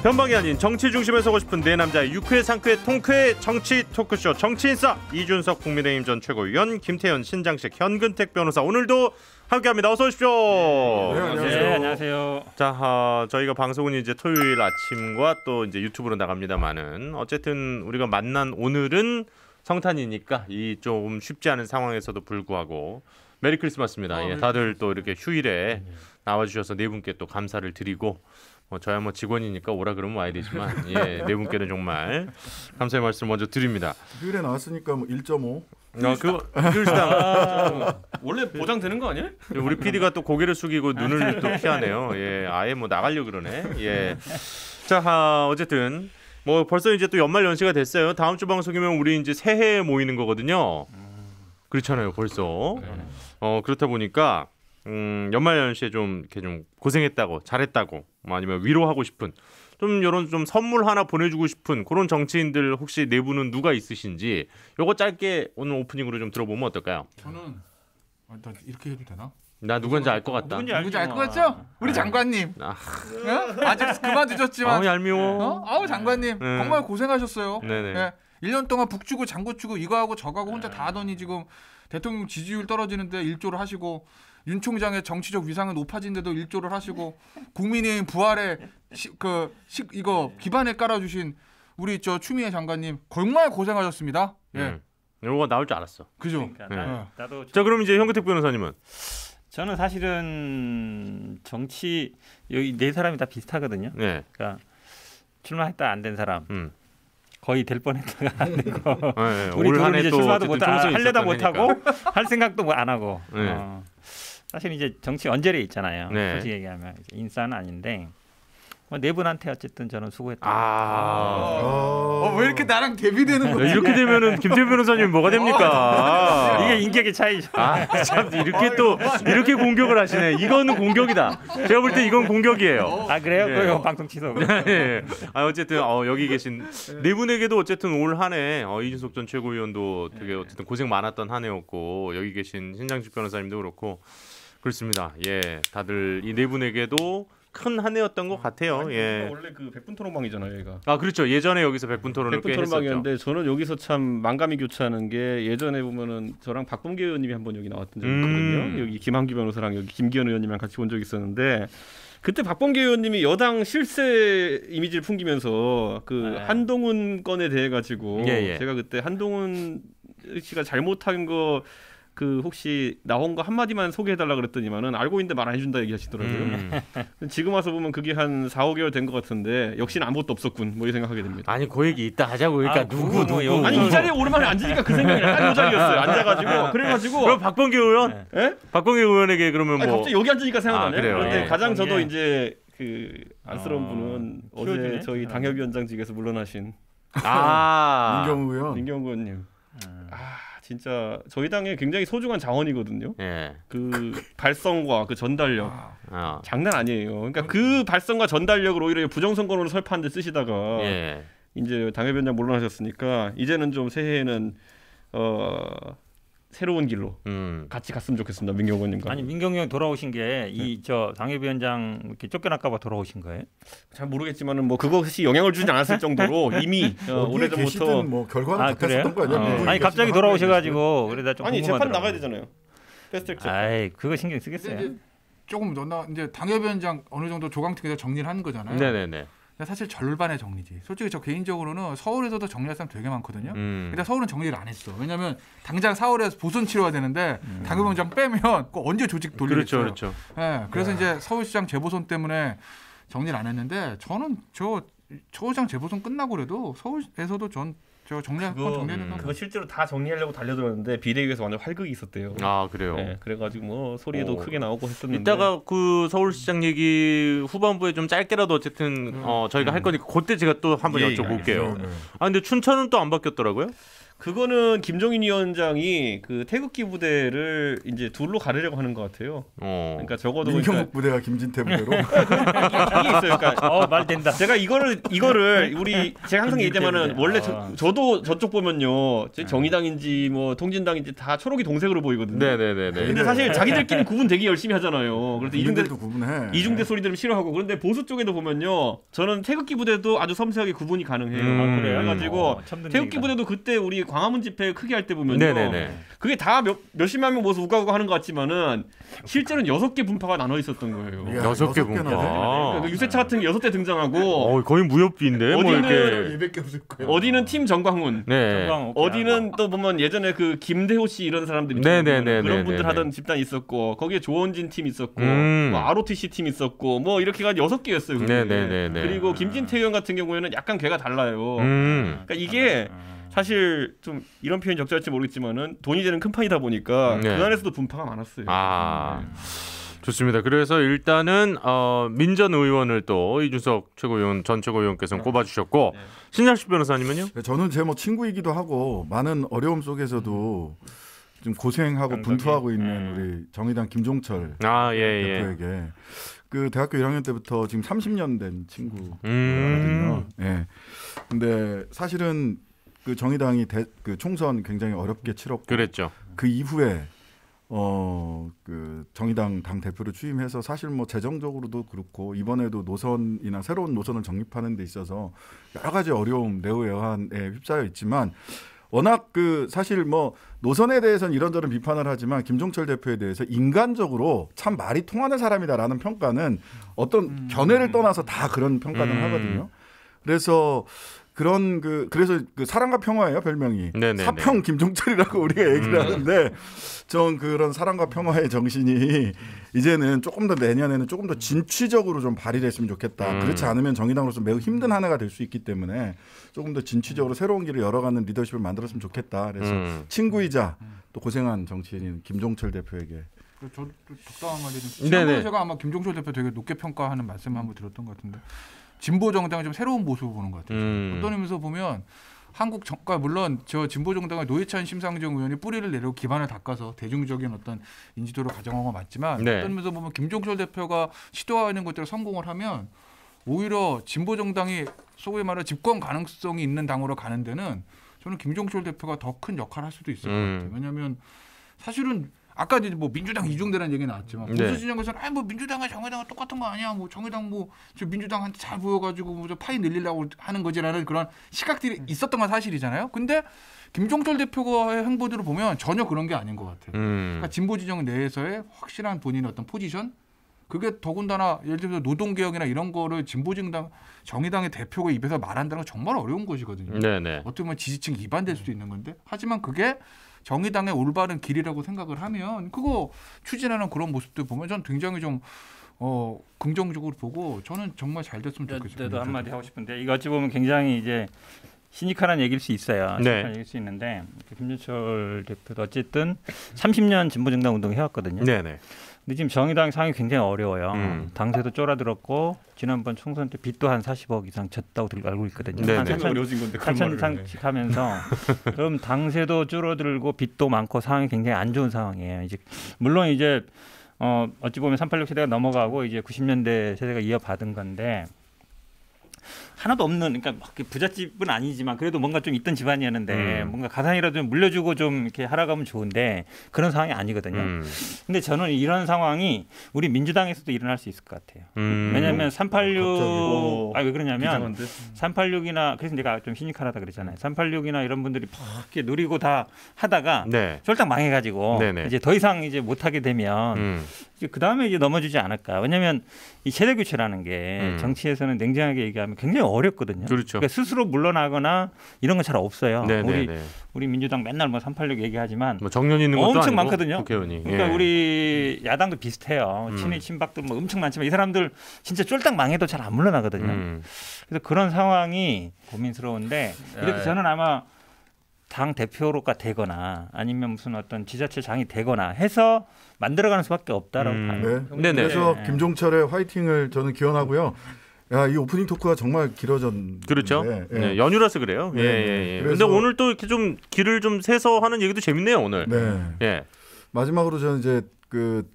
변방이 아닌 정치 중심에 서고 싶은 네 남자의 유쾌 상쾌 통쾌 정치 토크쇼 정치인싸. 이준석 국민의힘 전 최고위원, 김태현 신장식 현근택 변호사 오늘도 함께합니다. 어서 오십시오. 네, 안녕하세요. 네, 안녕하세요. 자, 저희가 방송은 이제 토요일 아침과 또 이제 유튜브로 나갑니다만은 어쨌든 우리가 만난 오늘은 성탄이니까 이 좀 쉽지 않은 상황에서도 불구하고 메리 크리스마스입니다. 예, 다들 또 이렇게 휴일에 나와주셔서 네 분께 또 감사를 드리고. 저야 뭐 직원이니까 오라 그러면 와야 되지만 예, 네 분께는 정말 감사의 말씀 먼저 드립니다. 휴일에 나왔으니까 뭐 1.5. 그거 휴일수당 원래 보장되는 거 아니에요? 우리 PD가 또 고개를 숙이고 눈을 또 피하네요. 예, 아예 뭐 나가려 그러네. 예. 자, 어쨌든 뭐 벌써 이제 또 연말 연시가 됐어요. 다음 주 방송이면 우리 이제 새해에 모이는 거거든요. 그렇잖아요, 벌써. 그렇다 보니까. 연말연시에 좀 이렇게 좀 고생했다고 잘했다고 뭐 아니면 위로하고 싶은 좀 이런 좀 선물 하나 보내주고 싶은 그런 정치인들 혹시 네 분은 누가 있으신지 요거 짧게 오늘 오프닝으로 좀 들어보면 어떨까요? 저는 이렇게 해도 되나? 나 누군지 알 것 같다. 누군지 알 것 같죠? 우리 장관님. 아직 그만두셨지만. 얄미워. 아우 장관님 정말 고생하셨어요. 네네. 네. 1년 동안 북주고 장구치고 이거 하고 저거 하고 혼자 다 하더니 지금 대통령 지지율 떨어지는데 일조를 하시고 윤 총장의 정치적 위상은 높아진데도 일조를 하시고 국민의힘 부활에 이거 기반에 깔아주신 우리 저 추미애 장관님 정말 고생하셨습니다. 예. 이거 나올 줄 알았어. 그죠? 그러니까 나도 자, 그럼 이제 현근택 변호사님은? 저는 사실은 정치 여기 네 사람이 다 비슷하거든요. 네. 그러니까 출마했다 안 된 사람. 거의 될 뻔했다가 안 되고 네, 우리 올 둘은 한 해 이제 또 출마도 못 하려다 못 하니까. 하고 할 생각도 뭐 안 하고. 네. 사실 이제 정치 언저리에 있잖아요. 네. 솔직히 얘기하면 인싸는 아닌데 네 분한테 어쨌든 저는 수고했다. 왜 이렇게 나랑 대비되는 거야? 이렇게 되면은 김태현 변호사님 뭐가 됩니까? 이게 인격의 차이죠. 참 이렇게 또 이렇게 공격을 하시네. 이거는 공격이다. 제가 볼 때 이건 공격이에요. 아 그래요? 네. 그럼 방송 취소. 네. 어쨌든 여기 계신 네 분에게도 어쨌든 올 한 해 이준석 전 최고위원도 되게 어쨌든 고생 많았던 한 해였고 여기 계신 신장식 변호사님도 그렇고 그렇습니다. 예, 다들 이 네 분에게도 큰 한 해였던 것 같아요. 예. 원래 그 백분 토론방이잖아요, 얘가. 그렇죠. 예전에 여기서 백분 토론을 꽤 했었죠. 토론방이었는데 저는 여기서 참 만감이 교차하는 게 예전에 보면은 저랑 박범계 의원님이 한번 여기 나왔던 적이 있거든요. 여기 김한규 변호사랑 여기 김기현 의원님이랑 같이 온 적이 있었는데 그때 박범계 의원님이 여당 실세 이미지를 풍기면서 한동훈 건에 대해 가지고 제가 그때 한동훈 씨가 잘못한 거 혹시 나온 거 한마디만 소개해달라 그랬더니만은 알고 있는데 말 안 해준다 얘기하시더라고요. 지금 와서 보면 그게 한 4-5개월 된 것 같은데 역시는 아무것도 없었군 뭐 이 생각하게 됩니다. 아니 그 얘기 이따 하자고. 그러니까 누구 아니 이 자리에 오랜만에 앉으니까 그 생각이 딱 이 자리였어요. 앉아가지고 그래가지고 그럼 박범계 의원? 예? 박범계 의원에게 그러면 뭐 갑자기 여기 앉으니까 생각나네요. 그래요? 그런데 가장 저도 박범계. 이제 안쓰러운 분은 어제 저희 당협위원장직에서 물러나신 민경우 의원. 민경우 의원님. 진짜 저희 당에 굉장히 소중한 자원이거든요. 예. 그 발성과 그 전달력 장난 아니에요. 그러니까 그 발성과 전달력을 오히려 부정선거로 설파한 데 쓰시다가 이제 당협위원장 물러나셨으니까 이제는 좀 새해에는 새로운 길로 같이 갔으면 좋겠습니다. 민경우 의원님과. 아니 민경우 형 돌아오신 게 이 저 당협위원장 이렇게 쫓겨날까봐 돌아오신 거예요? 잘 모르겠지만은 뭐 그것이 영향을 주지 않았을 정도로 이미 오래전부터 뭐 결과는 같았었던 거 아니야? 아니 갑자기 돌아오셔가지고 그러다 좀 아니 궁금하더라고요. 재판 나가야 되잖아요. 패스트트랙 재판. 아이 그거 신경 쓰겠어요? 조금 이제 당협위원장 어느 정도 조강특위에서 정리를 하는 거잖아요. 네네네. 사실 절반의 정리지. 솔직히 저 개인적으로는 서울에서도 정리할 사람 되게 많거든요. 근데 서울은 정리를 안 했어. 왜냐하면 당장 4월에 보선 치러야 되는데 당협위원장 빼면 언제 조직 돌리겠어요. 그렇죠. 네, 그래서 이제 서울시장 재보선 때문에 정리를 안 했는데 저는 서울시장 재보선 끝나고 그래도 서울에서도 정리할 건 정리해야 그거 실제로 다 정리하려고 달려들었는데 비대위에서 완전 활극이 있었대요. 그래요. 네, 그래가지고 뭐 소리도 크게 나오고 했었는데. 이따가 그 서울시장 얘기 후반부에 좀 짧게라도 어쨌든 저희가 할 거니까 그때 제가 또 한번 여쭤볼게요. 근데 춘천은 또 안 바뀌었더라고요? 그거는 김종인 위원장이 그 태극기 부대를 이제 둘로 가르려고 하는 것 같아요. 그러니까 적어도 민경욱 부대가 김진태 부대로 이게 있어요. 그러니까 말 된다. 제가 이거를 우리 제가 항상 얘기하면은 원래 저도 저쪽 보면요, 정의당인지 뭐 통진당인지 다 초록이 동색으로 보이거든요. 네네네. 근데 사실 자기들끼리 구분 되게 열심히 하잖아요. 그래서 이중대 소리 들으면 싫어하고. 그런데 보수 쪽에도 보면요, 저는 태극기 부대도 아주 섬세하게 구분이 가능해요. 그래가지고 태극기 부대도 그때 우리 광화문 집회 크게 할 때 보면요, 그게 다 몇십만 명 모여서 우가우가 하는 것 같지만은 실제로는 6개 분파가 나눠 있었던 거예요. 6개 분파. 그러니까 유세차 같은 게 6대 등장하고 거의 무협비인데 어디는 팀 정광훈, 어디는 또 보면 예전에 그 김대호 씨 이런 사람들 있잖아요. 그런 분들 하던 집단이 있었고, 거기에 조원진 팀 있었고, 뭐 ROTC 팀 있었고, 뭐 이렇게 가지고 6개였어요. 그리고 김진태 의원 같은 경우에는 약간 걔가 달라요. 그러니까 이게 사실 좀 이런 표현이 적절할지 모르겠지만은 돈이 되는 큰 판이다 보니까 그 안에서도 분파가 많았어요. 좋습니다. 그래서 일단은 민전 의원을 또 이준석 최고위원 전 최고위원께서는 꼽아주셨고, 신장식 변호사님은요? 저는 제 뭐 친구이기도 하고 많은 어려움 속에서도 좀 고생하고 분투하고 있는 우리 정의당 김종철 대표에게 그 대학교 1학년 때부터 지금 30년 된 친구거든요. 근데 사실은 그 정의당이 그 총선 굉장히 어렵게 치렀고, 그랬죠. 그 이후에 그 정의당 당 대표로 취임해서 사실 뭐 재정적으로도 그렇고 이번에도 노선이나 새로운 노선을 정립하는 데 있어서 여러 가지 어려움, 내후외환에 휩싸여 있지만, 워낙 그 사실 뭐 노선에 대해서는 이런저런 비판을 하지만 김종철 대표에 대해서 인간적으로 참 말이 통하는 사람이다라는 평가는 어떤 견해를 떠나서 다 그런 평가는 하거든요. 그래서 그래서 그 사랑과 평화예요, 별명이. 사평 김종철이라고 우리가 얘기를 하는데, 전 그런 사랑과 평화의 정신이 이제는 조금 더 내년에는 조금 더 진취적으로 좀 발휘됐으면 좋겠다. 그렇지 않으면 정의당으로서 매우 힘든 한 해가 될 수 있기 때문에 조금 더 진취적으로 새로운 길을 열어가는 리더십을 만들었으면 좋겠다. 그래서 친구이자 또 고생한 정치인인 김종철 대표에게. 저 적당한 말이 지난번에 제가 아마 김종철 대표 되게 높게 평가하는 말씀 한번 들었던 것 같은데, 진보 정당을 좀 새로운 모습을 보는 것 같아요. 어떤 의미에서 보면 한국 정가, 물론 저 진보 정당의 노회찬 심상정 의원이 뿌리를 내리고 기반을 닦아서 대중적인 어떤 인지도를 가져간 건 맞지만, 어떤 의미에서 보면 김종철 대표가 시도하는 것들을 성공을 하면 오히려 진보 정당이 소위 말해 집권 가능성이 있는 당으로 가는 데는 저는 김종철 대표가 더 큰 역할을 할 수도 있을 것 같아요. 왜냐하면 사실은 아까 이제 뭐 민주당 이중대라는 얘기 나왔지만, 보수 진영에서는 뭐 민주당과 정의당은 똑같은 거 아니야, 뭐 정의당 뭐 저 민주당한테 잘 보여가지고 뭐 저 파이 늘리려고 하는 거지라는 그런 시각들이 있었던 건 사실이잖아요. 근데 김종철 대표의 행보들을 보면 전혀 그런 게 아닌 것 같아요. 그러니까 진보 진영 내에서의 확실한 본인의 어떤 포지션, 그게 더군다나 예를 들어서 노동개혁이나 이런 거를 진보 정의당의 대표가 입에서 말한다는 건 정말 어려운 것이거든요. 어떻게 보면 지지층 이반될 수도 있는 건데, 하지만 그게 정의당의 올바른 길이라고 생각을 하면 그거 추진하는 그런 모습들 보면 저는 굉장히 좀 긍정적으로 보고, 저는 정말 잘 됐으면 좋겠어요. 저도 한마디 하고 싶은데, 이거 어찌 보면 굉장히 이제 시니컬한 얘기일 수 있어요. 시니컬한 얘기일 수 있는데, 김종철 대표도 어쨌든 30년 진보정당 운동을 해왔거든요. 근데 지금 정의당 상황이 굉장히 어려워요. 당세도 쫄아들었고, 지난번 총선 때 빚도 한 40억 이상 졌다고 알고 있거든요. 한 4,000씩 하면서 그럼 당세도 줄어들고 빚도 많고 상황이 굉장히 안 좋은 상황이에요. 이제 물론 이제 어찌 보면 386 세대가 넘어가고 이제 90년대 세대가 이어받은 건데, 하나도 없는, 그러니까 부잣집은 아니지만 그래도 뭔가 좀 있던 집안이었는데 뭔가 가산이라도 좀 물려주고 좀 이렇게 하라가면 좋은데 그런 상황이 아니거든요. 근데 저는 이런 상황이 우리 민주당에서도 일어날 수 있을 것 같아요. 왜냐하면 386, 왜 그러냐면 386이나, 그래서 내가 좀 시니컬하다 그랬잖아요. 386이나 이런 분들이 막 이렇게 누리고 다 하다가 쫄딱 망해가지고 이제 더 이상 이제 못하게 되면 그 다음에 이제 넘어지지 않을까. 왜냐하면 이 세대 교체라는 게 정치에서는 냉정하게 얘기하면 굉장히 어렵거든요. 그러니까 스스로 물러나거나 이런 건 잘 없어요. 우리 민주당 맨날 뭐 386 얘기하지만 뭐 정년 있는 것도 엄청 아니고, 많거든요. 국회의원이. 그러니까 우리 야당도 비슷해요. 친일 친박들 뭐 엄청 많지만 이 사람들 진짜 쫄딱 망해도 잘 안 물러나거든요. 그래서 그런 상황이 고민스러운데, 이렇게 저는 아마 당 대표로가 되거나 아니면 무슨 어떤 지자체 장이 되거나 해서 만들어가는 수밖에 없다라고 봐요. 그래서 김종철의 화이팅을 저는 기원하고요. 야, 이 오프닝 토크가 정말 길어졌는데. 그렇죠. 네, 연휴라서 그래요. 예. 그런데 오늘 또 이렇게 좀 길을 좀 세서 하는 얘기도 재밌네요 오늘. 네. 예. 마지막으로 저는 이제 그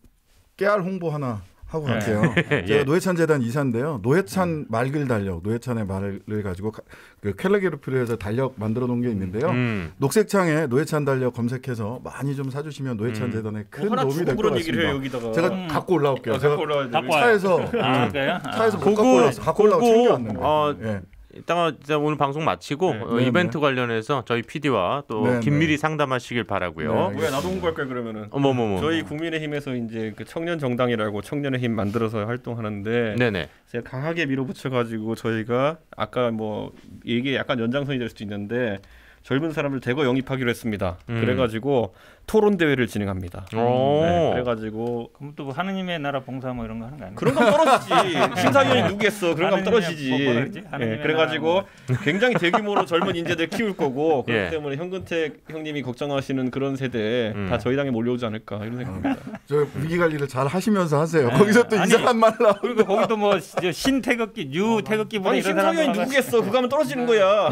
깨알 홍보 하나 하고 갈게요. 제가 노회찬 재단 이사인데요. 노회찬 말글 달력, 노회찬의 말을 가지고 그 캘리그래피로 해서 달력 만들어 놓은 게 있는데요. 녹색창에 노회찬 달력 검색해서 많이 좀 사주시면 노회찬 재단에 큰 도움이 될 것 같습니다. 여기다가. 제가 갖고 올라올게요. 제가 갖고 차에서 차에서 못 갖고 올라왔어. 갖고 올라고 챙겨왔는데. 이따가 오늘 방송 마치고 이벤트 관련해서 저희 PD와 또 긴밀히 상담하시길 바라고요. 왜 나도 홍보할 거야 그러면은? 저희 국민의힘에서 이제 그 청년 정당이라고 청년의 힘 만들어서 활동하는데 제가 강하게 밀어붙여가지고 저희가 아까 뭐 이게 약간 연장선이 될 수도 있는데 젊은 사람을 대거 영입하기로 했습니다. 그래가지고 토론 대회를 진행합니다. 그래가지고 그럼 또 하느님의 나라 봉사 뭐 이런 거 하는 거 아니에요? 그런 건 떨어지지. 심사위원이 누구겠어? 그런 건 떨어지지. 그래가지고 굉장히 대규모로 젊은 인재들 키울 거고 그렇기 때문에 현근택 형님이 걱정하시는 그런 세대에 다 저희 당에 몰려오지 않을까 이런 생각입니다. 저 위기 관리를 잘 하시면서 하세요. 거기서 또 이상한 말 나오고. 그리고 거기도 뭐 신태극기, 뉴태극기 아니 심사위원이 누구겠어? 그거 하면 떨어지는 거야.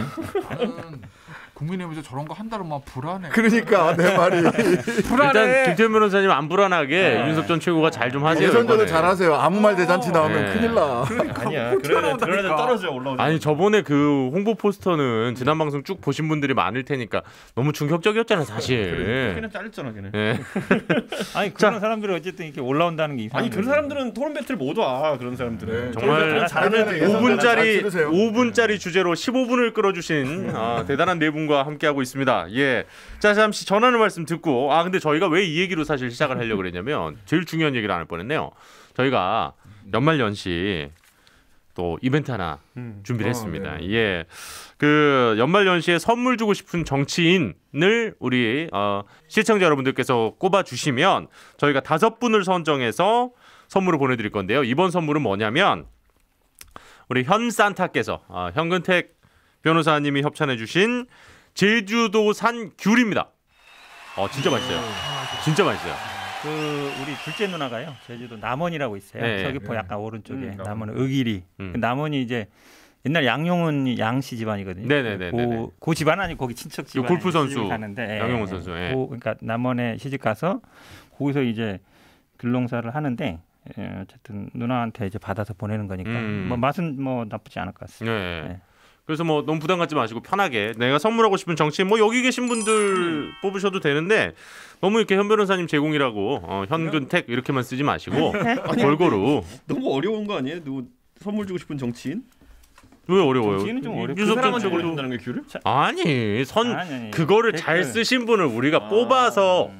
국민의힘에서 저런 거 한다면 막 불안해. 그러니까 내 말이 불안해. 일단 김태현 변호사님 안 불안하게 윤석 전 최고가 잘 좀 하세요. 예선전을 잘하세요. 아무 말 대잔치 나오면 큰일 나. 아니야. 그러면 떨어져 올라오죠. 아니 저번에 그 홍보 포스터는 지난 방송 쭉 보신 분들이 많을 테니까 너무 충격적이었잖아 사실. 그냥 잘렸잖아 걔네. 아니 그런 사람들이 어쨌든 이렇게 올라온다는 게 이상해. 아니 그런 사람들은 토론 배틀 못 와. 그런 사람들은 정말 5분짜리 주제로 15분을 끌어주신 대단한 네 분과 함께하고 있습니다. 예. 자 잠시 전하는 말씀 듣고 근데 저희가 왜 이 얘기로 사실 시작을 하려고 그랬냐면 제일 중요한 얘기를 안 할 뻔했네요. 저희가 연말연시 또 이벤트 하나 준비를 했습니다. 예. 그 연말연시에 선물 주고 싶은 정치인을 우리 시청자 여러분들께서 꼽아주시면 저희가 5분을 선정해서 선물을 보내드릴 건데요. 이번 선물은 뭐냐면 우리 현산타께서 현근택 변호사님이 협찬해주신 제주도산 귤입니다. 진짜 맛있어요. 진짜 맛있어요. 그 우리 둘째 누나가요. 제주도 남원이라고 있어요. 서귀포 약간 오른쪽에 남원은 의길이. 그 남원이 이제 옛날 양용은 양씨 집안이거든요. 그 집안 아니 거기 친척 집안. 골프 선수 가는데 양용은 선수. 그러니까 남원에 시집 가서 거기서 이제 귤농사를 하는데 어쨌든 누나한테 이제 받아서 보내는 거니까 뭐 맛은 뭐 나쁘지 않을 것 같습니다. 그래서 뭐 너무 부담 갖지 마시고 편하게 내가 선물하고 싶은 정치인 뭐 여기 계신 분들 뽑으셔도 되는데 너무 이렇게 현 변호사님 제공이라고 현근택 이렇게만 쓰지 마시고 골고루. 너무 어려운 거 아니에요? 누구 선물 주고 싶은 정치인? 왜 어려워요? 정치인은 좀 어렵고 그 사람한테 보내준다는 게 귤을? 아니 그거를 잘 쓰신 분을 우리가 뽑아서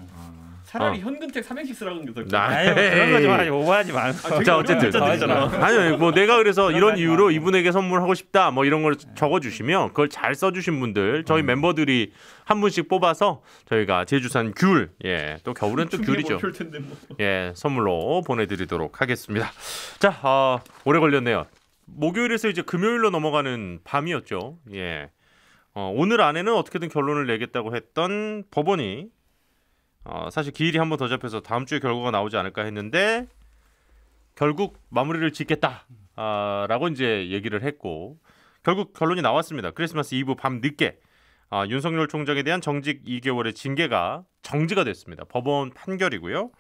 차라리 현근택 삼행시 쓰라는 게 더. 그런 거 좀 오버하지 말고. 자 어쨌든 아니 뭐 내가 그래서 이런 이유로 이분에게 선물하고 싶다 뭐 이런 걸 적어주시면 그걸 잘 써주신 분들 저희 멤버들이 한 분씩 뽑아서 저희가 제주산 귤 또 겨울은 또 귤이죠. 선물로 보내드리도록 하겠습니다. 자 오래 걸렸네요. 목요일에서 이제 금요일로 넘어가는 밤이었죠. 오늘 안에는 어떻게든 결론을 내겠다고 했던 법원이 사실 기일이 한 번 더 잡혀서 다음 주에 결과가 나오지 않을까 했는데 결국 마무리를 짓겠다라고 이제 얘기를 했고 결국 결론이 나왔습니다. 크리스마스 이브 밤 늦게 윤석열 총장에 대한 정직 2개월의 징계가 정지가 됐습니다. 법원 판결이고요.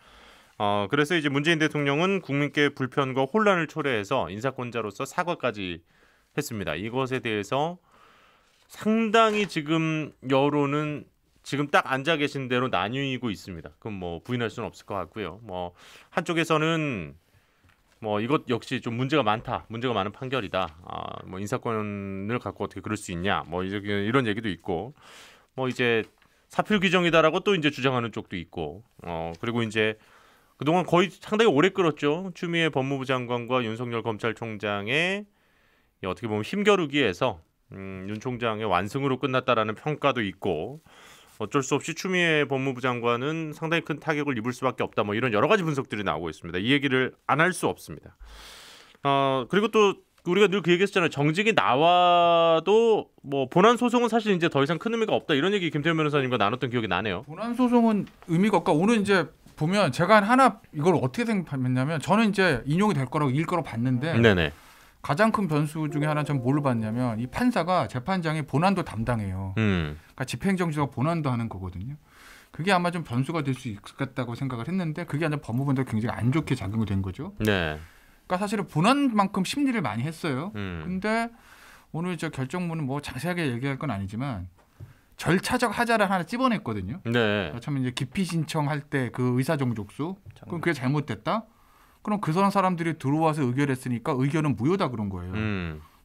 그래서 이제 문재인 대통령은 국민께 불편과 혼란을 초래해서 인사권자로서 사과까지 했습니다. 이것에 대해서 상당히 지금 여론은 지금 딱 앉아 계신 대로 나뉘고 있습니다. 그럼 뭐 부인할 수는 없을 것 같고요. 뭐 한쪽에서는 뭐 이것 역시 좀 문제가 많은 판결이다. 뭐 인사권을 갖고 어떻게 그럴 수 있냐. 뭐 이런 얘기도 있고, 뭐 이제 사필 규정이다라고 또 이제 주장하는 쪽도 있고, 그리고 이제 그동안 거의 상당히 오래 끌었죠. 추미애 법무부 장관과 윤석열 검찰총장의 어떻게 보면 힘겨루기에서 윤 총장의 완승으로 끝났다라는 평가도 있고. 어쩔 수 없이 추미애 법무부 장관은 상당히 큰 타격을 입을 수밖에 없다. 뭐 이런 여러 가지 분석들이 나오고 있습니다. 이 얘기를 안 할 수 없습니다. 그리고 또 우리가 늘 그 얘기했잖아요. 정직이 나와도 뭐 본안 소송은 사실 이제 더 이상 큰 의미가 없다. 이런 얘기 김태현 변호사님과 나눴던 기억이 나네요. 본안 소송은 의미가 없고 오늘 이제 보면 제가 하나 이걸 어떻게 생각했냐면 저는 이제 인용이 될 거라고 일 거라고 봤는데 가장 큰 변수 중에 하나 는 뭘 봤냐면 이 판사가 재판장이 본안도 담당해요. 그러니까 집행정지와 본안도 하는 거거든요. 그게 아마 좀 변수가 될 수 있겠다고 생각을 했는데 그게 아니라 법무부한테 굉장히 안 좋게 작용이 된 거죠. 네. 그러니까 사실은 본안만큼 심리를 많이 했어요. 근데 오늘 저 결정문은 뭐 자세하게 얘기할 건 아니지만 절차적 하자를 하나 찝어냈거든요. 네. 처음에 이제 기피 신청할 때 그 의사 정족수 그럼 그게 잘못됐다? 그럼 그 사람들이 들어와서 의결했으니까 의견은 무효다 그런 거예요.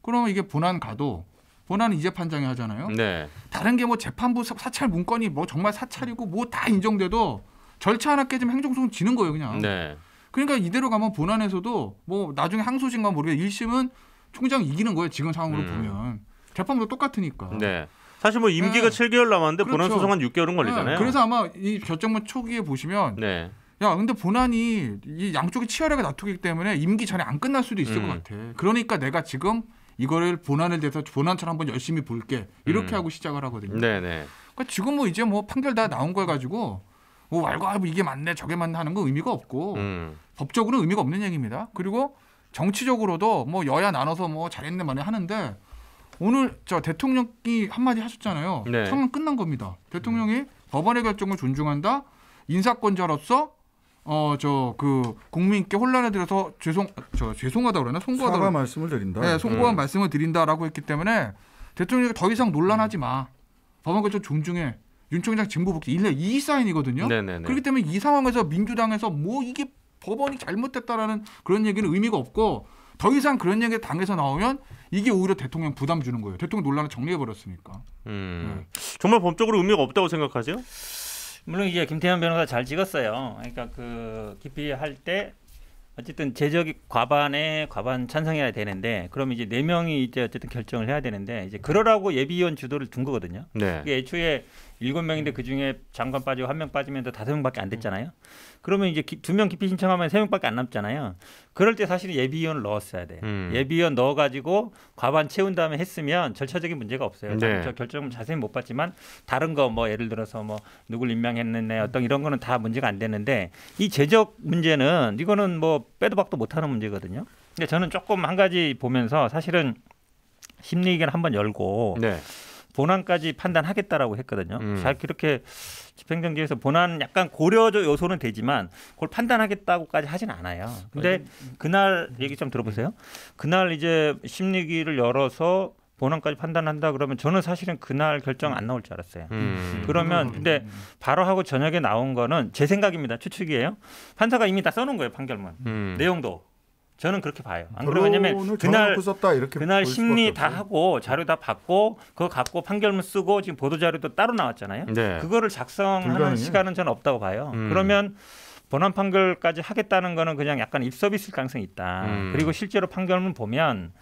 그러면 이게 본안 가도 본안은 이재 판장이 하잖아요. 네. 다른 게 뭐 재판부 사찰 문건이 뭐 정말 사찰이고 뭐 다 인정돼도 절차 하나 깨지면 행정소송 지는 거예요, 그냥. 네. 그러니까 이대로 가면 본안에서도 뭐 나중에 항소심과 모르게 1심은 총장이 이기는 거예요. 지금 상황으로 보면. 재판부도 똑같으니까. 네. 사실 뭐 임기가 7개월 남았는데 그렇죠. 본안 소송 한 6개월은 걸리잖아요. 그래서 아마 이 결정문 초기에 보시면 네. 야, 근데 본안이 이 양쪽이 치열하게 다투기 때문에 임기 전에 안 끝날 수도 있을 것 같아. 그러니까 내가 지금 이거를 본안을 대해서 본안처럼 한번 열심히 볼게. 이렇게 하고 시작을 하거든요. 네네. 그러니까 지금 뭐 이제 뭐 판결 다 나온 걸 가지고 뭐 왈가왈부 이게 맞네 저게 맞네 하는 거 의미가 없고 법적으로는 의미가 없는 얘기입니다. 그리고 정치적으로도 뭐 여야 나눠서 뭐 잘했네 말네 하는데 오늘 저 대통령이 한마디 하셨잖아요. 네. 상황 끝난 겁니다. 대통령이 법원의 결정을 존중한다. 인사권자로서 저 그 국민께 혼란에 들어서 죄송하다 그러나 송구하다 사과 말씀을 드린다. 네, 송구한 말씀을 드린다라고 했기 때문에 대통령이 더 이상 논란하지 마. 법원 결정 존중해. 윤 총장 직무 복귀 1년 2사인이거든요. 네네네. 그렇기 때문에 이 상황에서 민주당에서 뭐 이게 법원이 잘못됐다라는 그런 얘기는 의미가 없고 더 이상 그런 얘기 당에서 나오면 이게 오히려 대통령 부담 주는 거예요. 대통령 논란을 정리해 버렸으니까. 정말 법적으로 의미가 없다고 생각하세요? 물론 이제 김태현 변호사 잘 찍었어요. 그러니까 그 기피할 때 어쨌든 제적이 과반 찬성해야 되는데 그럼 이제 4명이 이제 어쨌든 결정을 해야 되는데 이제 그러라고 예비위원 주도를 둔 거거든요. 네. 이게 애초에 7명인데 그 중에 장관 빠지고 1명 빠지면 또 5명밖에 안 됐잖아요. 그러면 이제 2명 기피 신청하면 3명밖에 안 남잖아요. 그럴 때 사실 예비위원을 넣었어야 돼요. 예비위원 넣어가지고 과반 채운 다음에 했으면 절차적인 문제가 없어요. 네. 저 결정은 자세히 못 봤지만 다른 거 뭐 예를 들어서 뭐 누굴 임명했느냐 어떤 이런 거는 다 문제가 안 되는데 이 제적 문제는 이거는 뭐 빼도 박도 못하는 문제거든요. 근데 저는 조금 한 가지 보면서 사실은 심리위기를 한번 열고 네. 본안까지 판단하겠다라고 했거든요. 잘 그렇게 집행정지에서 본안 약간 고려 요소는 되지만 그걸 판단하겠다고까지 하진 않아요. 근데 그날 얘기 좀 들어보세요. 그날 이제 심리기를 열어서 본안까지 판단한다 그러면 저는 사실은 그날 결정 안 나올 줄 알았어요. 그러면 근데 바로 하고 저녁에 나온 거는 제 생각입니다. 추측이에요. 판사가 이미 다 써놓은 거예요. 판결문. 내용도. 저는 그렇게 봐요. 안 그러면 왜냐면 그날 심리 다 하고 자료 다 받고 그거 갖고 판결문 쓰고 지금 보도 자료도 따로 나왔잖아요. 네. 그거를 작성하는 불가능해. 시간은 저는 없다고 봐요. 그러면 본안 판결까지 하겠다는 거는 그냥 약간 입서비스일 가능성이 있다. 그리고 실제로 판결문 보면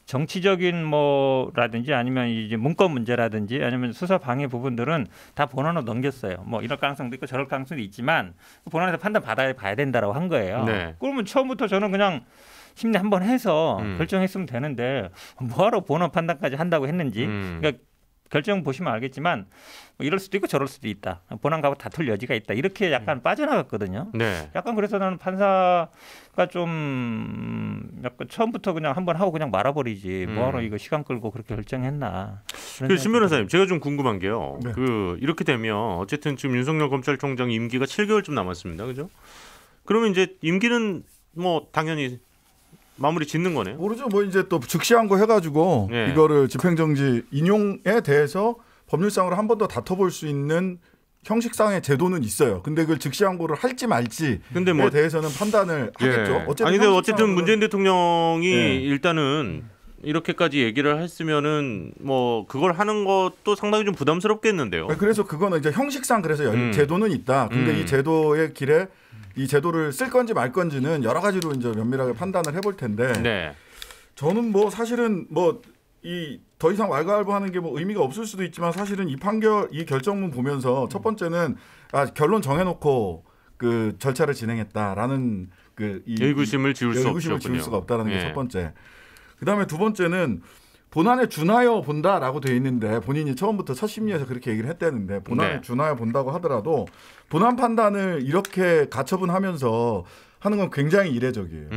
정치적인 뭐라든지 아니면 이제 문건 문제라든지 아니면 수사 방해 부분들은 다 본안으로 넘겼어요. 뭐 이럴 가능성도 있고 저럴 가능성도 있지만 본안에서 판단 봐야 된다라고 한 거예요. 네. 그러면 처음부터 저는 그냥 심리 한번 해서 결정했으면 되는데 뭐하러 본안 판단까지 한다고 했는지. 그러니까 결정 보시면 알겠지만 뭐 이럴 수도 있고 저럴 수도 있다. 본안 가고 다툴 여지가 있다. 이렇게 약간 빠져나갔거든요. 네. 약간 그래서 나는 판사가 좀 약간 처음부터 그냥 한번 하고 그냥 말아버리지. 뭐하러 이거 시간 끌고 그렇게 결정했나. 신 변호사님, 제가 좀 궁금한 게요. 네. 이렇게 되면 어쨌든 지금 윤석열 검찰총장 임기가 7개월쯤 남았습니다. 그죠? 그러면 이제 임기는 뭐 당연히 마무리 짓는 거네요. 모르죠. 뭐 이제 또 즉시항고 해가지고 네. 이거를 집행정지 인용에 대해서 법률상으로 한 번 더 다퉈볼 수 있는 형식상의 제도는 있어요. 근데 그걸 즉시항고를 할지 말지에 근데 뭐 대해서는 판단을 하겠죠. 어쨌든 문재인 대통령이 네. 일단은 이렇게까지 얘기를 했으면은 뭐 그걸 하는 것도 상당히 좀 부담스럽겠는데요. 그래서 그거는 이제 형식상 그래서 제도는 있다. 근데 이 제도의 길에 이 제도를 쓸 건지 말 건지는 여러 가지로 이제 면밀하게 판단을 해볼 텐데 네. 저는 뭐 사실은 뭐 이 더 이상 왈가왈부하는 게 뭐 의미가 없을 수도 있지만 사실은 이 결정문 보면서 첫 번째는 결론 정해놓고 그 절차를 진행했다라는 의구심을 지울 수가 없다라는 게 첫 번째. 그다음에 두 번째는 본안에 준하여 본다라고 돼 있는데 본인이 처음부터 첫 심리에서 그렇게 얘기를 했다는데 본안에 네. 준하여 본다고 하더라도 본안 판단을 이렇게 가처분하면서 하는 건 굉장히 이례적이에요.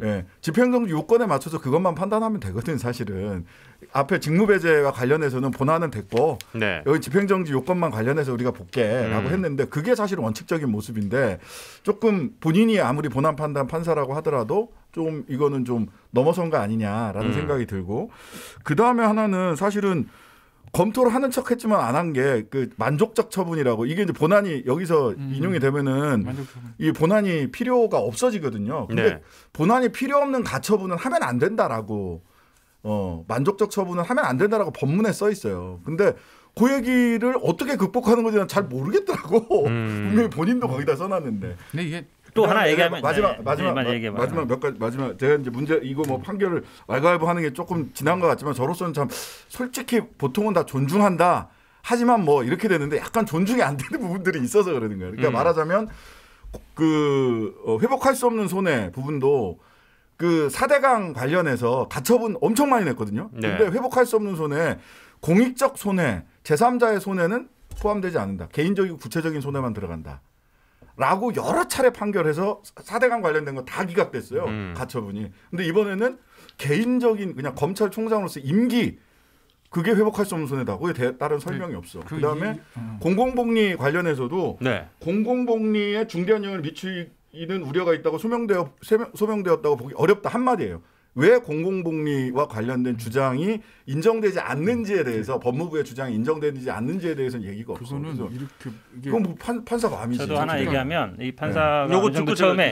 예, 집행정지 요건에 맞춰서 그것만 판단하면 되거든 사실은. 앞에 직무배제와 관련해서는 본안은 됐고 네. 여기 집행정지 요건만 관련해서 우리가 볼게라고 했는데 그게 사실 원칙적인 모습인데 조금 본인이 아무리 본안 판단 판사라고 하더라도 좀 이거는 좀 넘어선 거 아니냐라는 생각이 들고 그다음에 하나는 사실은 검토를 하는 척했지만 안 한 게 그 만족적 처분이라고 이게 이제 본안이 여기서 인용이 되면은 이 본안이 필요가 없어지거든요. 근데 네. 본안이 필요 없는 가처분은 하면 안 된다라고 만족적 처분은 하면 안 된다라고 법문에 써 있어요. 근데 그 얘기를 어떻게 극복하는 건지 잘 모르겠더라고. 분명히 본인도 거기다 써놨는데. 근데 이게 또 하나 얘기하면 마지막 몇 가지 마지막 제가 이제 문제 이거 뭐 판결을 왈가왈부 하는 게 조금 지난 것 같지만 저로서는 참 솔직히 보통은 다 존중한다. 하지만 뭐 이렇게 되는데 약간 존중이 안 되는 부분들이 있어서 그러는 거예요. 그러니까 말하자면 그 회복할 수 없는 손해 부분도 그 4대강 관련해서 가처분 엄청 많이 냈거든요. 네. 근데 회복할 수 없는 손해, 공익적 손해, 제3자의 손해는 포함되지 않는다. 개인적이고 구체적인 손해만 들어간다. 라고 여러 차례 판결해서 4대강 관련된 거 다 기각됐어요. 가처분이. 근데 이번에는 개인적인 그냥 검찰총장으로서 임기 그게 회복할 수 없는 손해다. 거기에 다른 설명이 없어. 그다음에 공공복리 관련해서도 네. 공공복리에 중대한 영향을 미치는 우려가 있다고 소명되었다고 보기 어렵다 한마디예요. 왜 공공복리와 관련된 주장이 인정되지 않는지에 대해서 법무부의 주장이 인정되지 않는지에 대해서는 얘기가 없어요. 그거는 이렇게 그건 뭐 판사 마음이지. 저도 하나 얘기하면 이 판사가 네. 어느 정도 처음에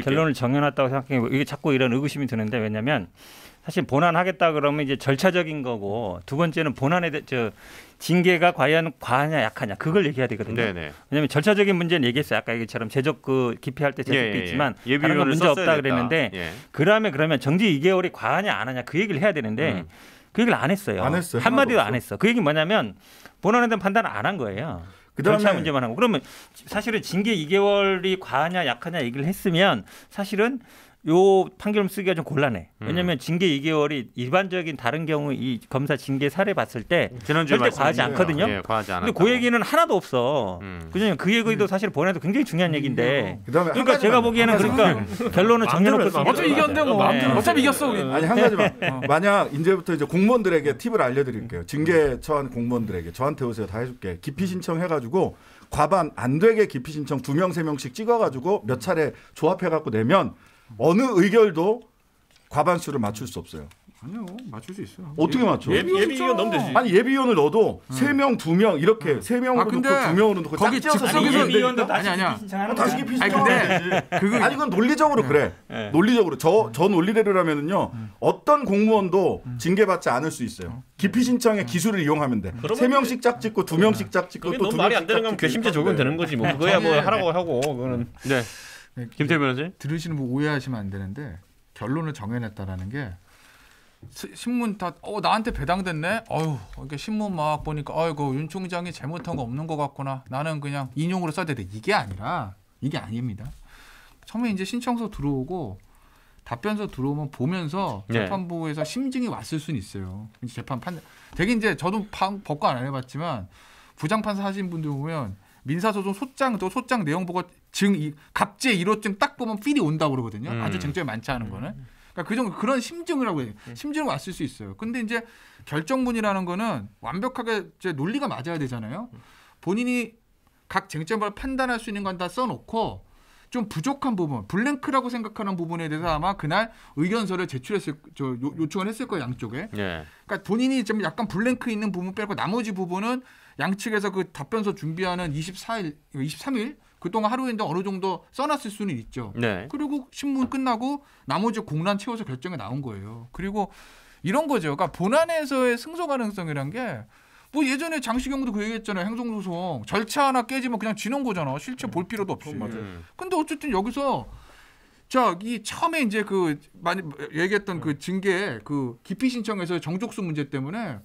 결론을 정해놨다고 생각해요. 이게 자꾸 이런 의구심이 드는데 왜냐하면 사실 본안하겠다 그러면 이제 절차적인 거고 두 번째는 본안에 징계가 과연 과하냐 약하냐 그걸 얘기해야 되거든요. 네네. 왜냐하면 절차적인 문제는 얘기했어요. 아까 얘기처럼 제적 그 기피할 때 제적도 있지만 다른 건 문제 없다 그랬는데 그러면 정지 2개월이 과하냐 안 하냐 그 얘기를 해야 되는데 그 얘기를 안 했어요. 안 했어요. 한마디도 안 했어. 그 얘기 뭐냐면 본안에 대한 판단을 안 한 거예요. 절차 문제만 하고 그러면 사실은 징계 2개월이 과하냐 약하냐 얘기를 했으면 사실은 요 판결문 쓰기가 좀 곤란해. 왜냐하면 징계 2개월이 일반적인 다른 경우 이 검사 징계 사례 봤을 때 절대 과하지 않거든요. 예, 과하지 않았다고. 근데 그 얘기는 하나도 없어. 그냥 그 얘기도 사실 본안에도 굉장히 중요한 얘기인데. 그러니까 제가 보기에는 그러니까 결론은 정해놓고 어차피 이겼는데 뭐 어차피 이겼어. 아니 한 가지만. 만약 이제부터 이제 공무원들에게 팁을 알려드릴게요. 징계 처한 공무원들에게 저한테 오세요. 다 해줄게. 기피 신청해가지고 과반 안 되게 기피 신청 2명 3명씩 찍어가지고 몇 차례 조합해갖고 내면. 어느 의결도 과반수를 맞출 수 없어요. 아니요. 맞출 수 있어요. 어떻게 맞춰? 예비위원 넣으면 되지. 아니 예비위원을 넣어도 3명, 2명 이렇게 3명으로 넣고 2명으로 넣고 거기 예비위원도 아니야. 다시 기피 신청하면 되지. 아니 그건 논리적으로 그래. 논리적으로 저 논리대로라면은요. 어떤 공무원도 징계받지 않을 수 있어요. 기피 신청의 기술을 이용하면 돼. 3명씩 짝 찍고 2명씩 짝 찍고 또 2명씩 말이 안 되는 건 괘씸죄 적용되는 거지. 뭐 그거야 뭐 하라고 하고 그거는. 네. 김태희 변호사님 들으시는 분 오해하시면 안 되는데 결론을 정해냈다라는 게 신문 다 나한테 배당됐네. 이렇게 신문 막 보니까 아이고 윤 총장이 잘못한 거 없는 것 같구나. 나는 그냥 인용으로 써야 돼. 이게 아니라 이게 아닙니다. 처음에 이제 신청서 들어오고 답변서 들어오면 보면서 재판부에서 심증이 왔을 수는 있어요. 재판 되게 이제 저도 법과 안 해봤지만 부장판사 하신 분들 보면. 민사소송 소장 또 소장 내용 보고 갑제 1호증 딱 보면 필이 온다고 그러거든요. 아주 쟁점이 많지 않은 거는. 그러니까 그 정도 그런 심증을 하고 심증이 왔을 수 있어요. 근데 이제 결정문이라는 거는 완벽하게 이제 논리가 맞아야 되잖아요. 본인이 각 쟁점을 판단할 수 있는 건 다 써놓고 좀 부족한 부분, 블랭크라고 생각하는 부분에 대해서 아마 그날 의견서를 요청을 했을 거예요, 양쪽에. 그러니까 본인이 좀 약간 블랭크 있는 부분 빼고 나머지 부분은 양측에서 그 답변서 준비하는 23일 그동안 하루인데 어느 정도 써놨을 수는 있죠. 그리고 신문 끝나고 나머지 공란 채워서 결정이 나온 거예요. 그리고 이런 거죠. 그러니까 본안에서의 승소 가능성이란 게 뭐 예전에 장시경도 그 얘기했잖아요. 행정소송 절차 하나 깨지면 그냥 지는 거잖아. 실체 볼 필요도 없이. 근데 어쨌든 여기서 이 처음에 이제 그 많이 얘기했던 그 징계 그 기피 신청에서 정족수 문제 때문에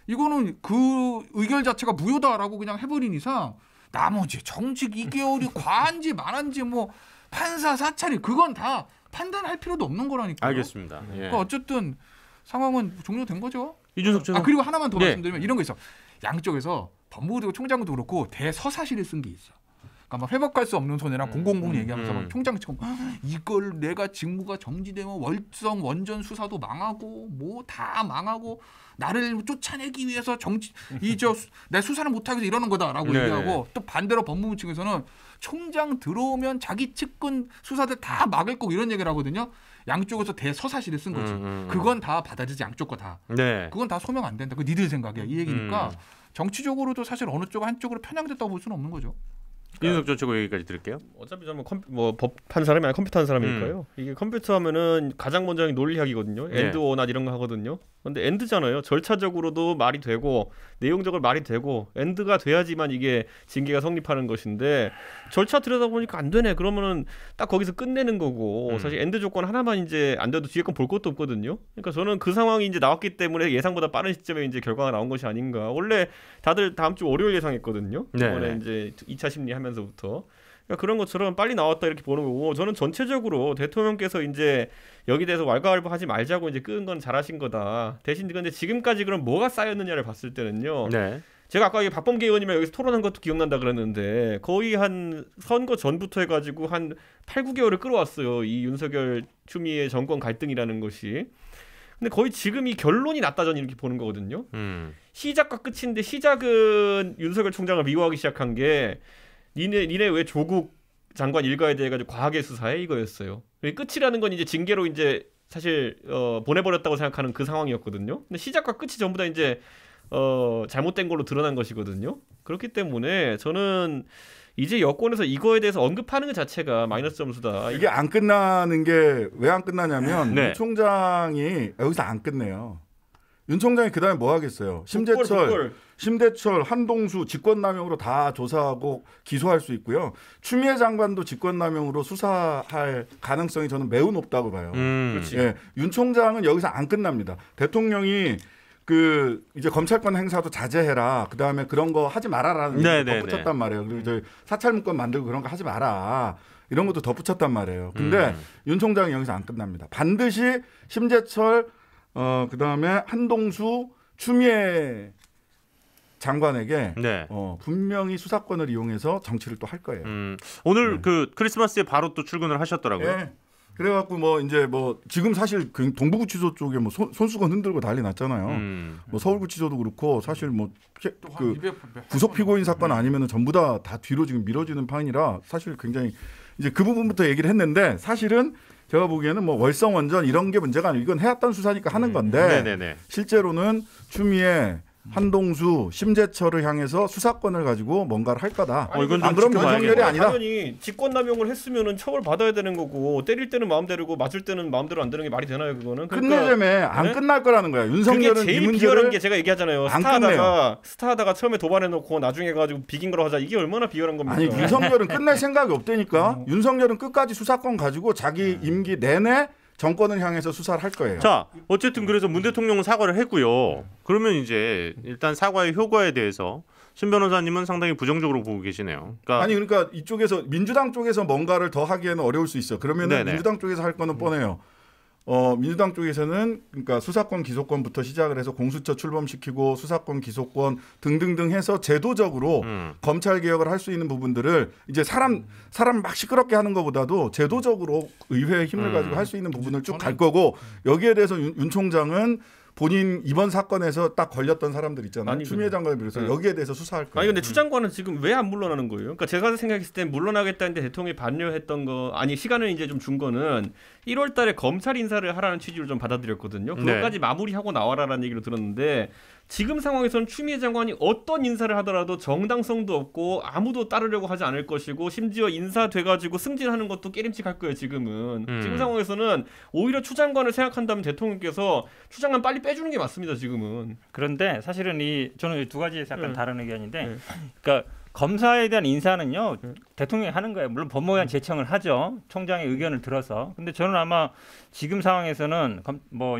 이거는 그 의결 자체가 무효다라고 그냥 해버린 이상 나머지 정직 2개월이 과한지 만한지 뭐 판사 사찰이 그건 다 판단할 필요도 없는 거라니까요. 알겠습니다. 그러니까 어쨌든 상황은 종료된 거죠. 이준석 최고. 그리고 하나만 더 말씀드리면 이런 거 있어. 양쪽에서 법무부 총장도 그렇고 대서사실을 쓴 게 있어. 그러니까 막 회복할 수 없는 손해랑 000 얘기하면서 막 총장 지금 이걸 내가 직무가 정지되면 월성 원전 수사도 망하고 뭐 다 망하고 나를 쫓아내기 위해서 내 수사를 못하기 위해서 이러는 거다라고 얘기하고 또 반대로 법무부 측에서는 총장 들어오면 자기 측근 수사들 다 막을 거고 이런 얘기를 하거든요. 양쪽에서 대서사시를 쓴 거지. 그건 다 받아들이지 양쪽 거 다. 네. 그건 다 소명 안 된다. 그 니들 생각이야. 이 얘기니까 정치적으로도 사실 어느 쪽 한쪽으로 편향됐다고 볼 수는 없는 거죠. 윤석 전 최고 얘기까지 들을게요. 어차피 저는 법한 사람이 아니라 컴퓨터 한 사람이니까요. 이게 컴퓨터 하면은 가장 먼저 하는 게 논리학이거든요. 엔드 오낫 이런 거 하거든요. 근데 엔드잖아요. 절차적으로도 말이 되고 내용적으로 말이 되고 엔드가 돼야지만 이게 징계가 성립하는 것인데 절차 들여다보니까 안 되네. 그러면은 딱 거기서 끝내는 거고 사실 엔드 조건 하나만 이제 안 돼도 뒤에 건 볼 것도 없거든요. 그러니까 저는 그 상황이 이제 나왔기 때문에 예상보다 빠른 시점에 이제 결과가 나온 것이 아닌가. 원래 다들 다음 주 월요일 예상했거든요. 이번에 이제 2차 심리하면서부터. 그러니까 그런 것처럼 빨리 나왔다 이렇게 보는 거고 저는 전체적으로 대통령께서 이제 여기 대해서 왈가왈부하지 말자고 이제 끄은 건 잘하신 거다. 대신 근데 지금까지 그럼 뭐가 쌓였느냐를 봤을 때는요. 제가 아까 박범계 의원님이 여기서 토론한 것도 기억난다 그랬는데 거의 한 선거 전부터 해가지고 한 8, 9개월을 끌어왔어요. 이 윤석열 추미애 정권 갈등이라는 것이. 근데 거의 지금 이 결론이 났다 저는 이렇게 보는 거거든요. 시작과 끝인데 시작은 윤석열 총장을 미워하기 시작한 게 니네 왜 조국 장관 일가에 대해 가지고 과하게 수사해 이거였어요. 끝이라는 건 이제 징계로 이제 사실 보내버렸다고 생각하는 그 상황이었거든요. 근데 시작과 끝이 전부 다 이제 잘못된 걸로 드러난 것이거든요. 그렇기 때문에 저는 이제 여권에서 이거에 대해서 언급하는 것 자체가 마이너스 점수다. 이게 안 끝나는 게 왜 안 끝나냐면 윤 총장이 여기서 안 끝내요. 윤 총장이 그다음에 뭐 하겠어요? 심대철, 한동수 직권남용으로 다 조사하고 기소할 수 있고요. 추미애 장관도 직권남용으로 수사할 가능성이 저는 매우 높다고 봐요. 예, 윤 총장은 여기서 안 끝납니다. 대통령이 이제 검찰권 행사도 자제해라. 그다음에 그런 거 하지 말아라는 얘기도 덧붙였단 말이에요. 그리고 이제 사찰문건 만들고 그런 거 하지 마라. 이런 것도 덧붙였단 말이에요. 근데 윤 총장은 여기서 안 끝납니다. 반드시 심재철 그다음에 한동수, 추미애 장관에게 분명히 수사권을 이용해서 정치를 또 할 거예요. 오늘 그 크리스마스에 바로 또 출근을 하셨더라고요. 네. 그래갖고 지금 사실 그 동부구치소 쪽에 손수건 흔들고 난리 났잖아요. 서울구치소도 그렇고 사실 구속 피고인 사건 아니면은 전부 다 뒤로 지금 미뤄지는 판이라 사실 굉장히 이제 그 부분부터 얘기를 했는데 사실은 제가 보기에는 월성 원전 이런 게 문제가 아니고 이건 해왔던 수사니까 하는 건데 실제로는 추미애, 한동수, 심재철을 향해서 수사권을 가지고 뭔가를 할 거다. 이건 안 그러면 윤석열이 아니다. 당연히 직권남용을 했으면은 처벌 받아야 되는 거고 때릴 때는 마음대로고 맞을 때는 마음대로 안 되는 게 말이 되나요 그거는? 끝내자며 안 끝날 거라는 거야. 윤석열은 그게 제일 비열한 게 제가 얘기하잖아요. 스타하다가 처음에 도발해놓고 나중에 가지고 비긴 거로 하자. 이게 얼마나 비열한 겁니까? 아니 윤석열은 끝낼 생각이 없다니까. 윤석열은 끝까지 수사권 가지고 자기 임기 내내 정권을 향해서 수사를 할 거예요. 자, 어쨌든 그래서 문 대통령은 사과를 했고요. 그러면 이제 일단 사과의 효과에 대해서 신 변호사님은 상당히 부정적으로 보고 계시네요. 그러니까 이쪽에서 민주당 쪽에서 뭔가를 더 하기에는 어려울 수 있어. 그러면은 민주당 쪽에서 할 거는 뻔해요. 민주당 쪽에서는 그러니까 수사권 기소권부터 시작을 해서 공수처 출범시키고 수사권 기소권 등등등 해서 제도적으로 검찰 개혁을 할 수 있는 부분들을 이제 사람 막 시끄럽게 하는 것보다도 제도적으로 의회의 힘을 가지고 할 수 있는 부분을 쭉 갈 거고 여기에 대해서 윤 총장은 본인 이번 사건에서 딱 걸렸던 사람들 있잖아요. 추미애 장관을 비롯해서 여기에 대해서 수사할 거예요. 아니 근데 추 장관은 지금 왜 안 물러나는 거예요? 그러니까 제가 생각했을 때 물러나겠다는데 대통령이 반려했던 거 시간을 이제 좀 준 거는 1월 달에 검찰 인사를 하라는 취지로 좀 받아들였거든요. 그것까지 마무리하고 나와라라는 얘기를 들었는데 지금 상황에서는 추미애 장관이 어떤 인사를 하더라도 정당성도 없고 아무도 따르려고 하지 않을 것이고 심지어 인사돼가지고 승진하는 것도 깨림칙할 거예요. 지금 상황에서는 오히려 추 장관을 생각한다면 대통령께서 추 장관 빨리 빼주는 게 맞습니다. 지금은. 그런데 사실은 저는 두 가지 약간 다른 의견인데 그러니까 검사에 대한 인사는요 대통령이 하는 거예요. 물론 법무부에 제청을 하죠. 총장의 의견을 들어서. 근데 저는 아마 지금 상황에서는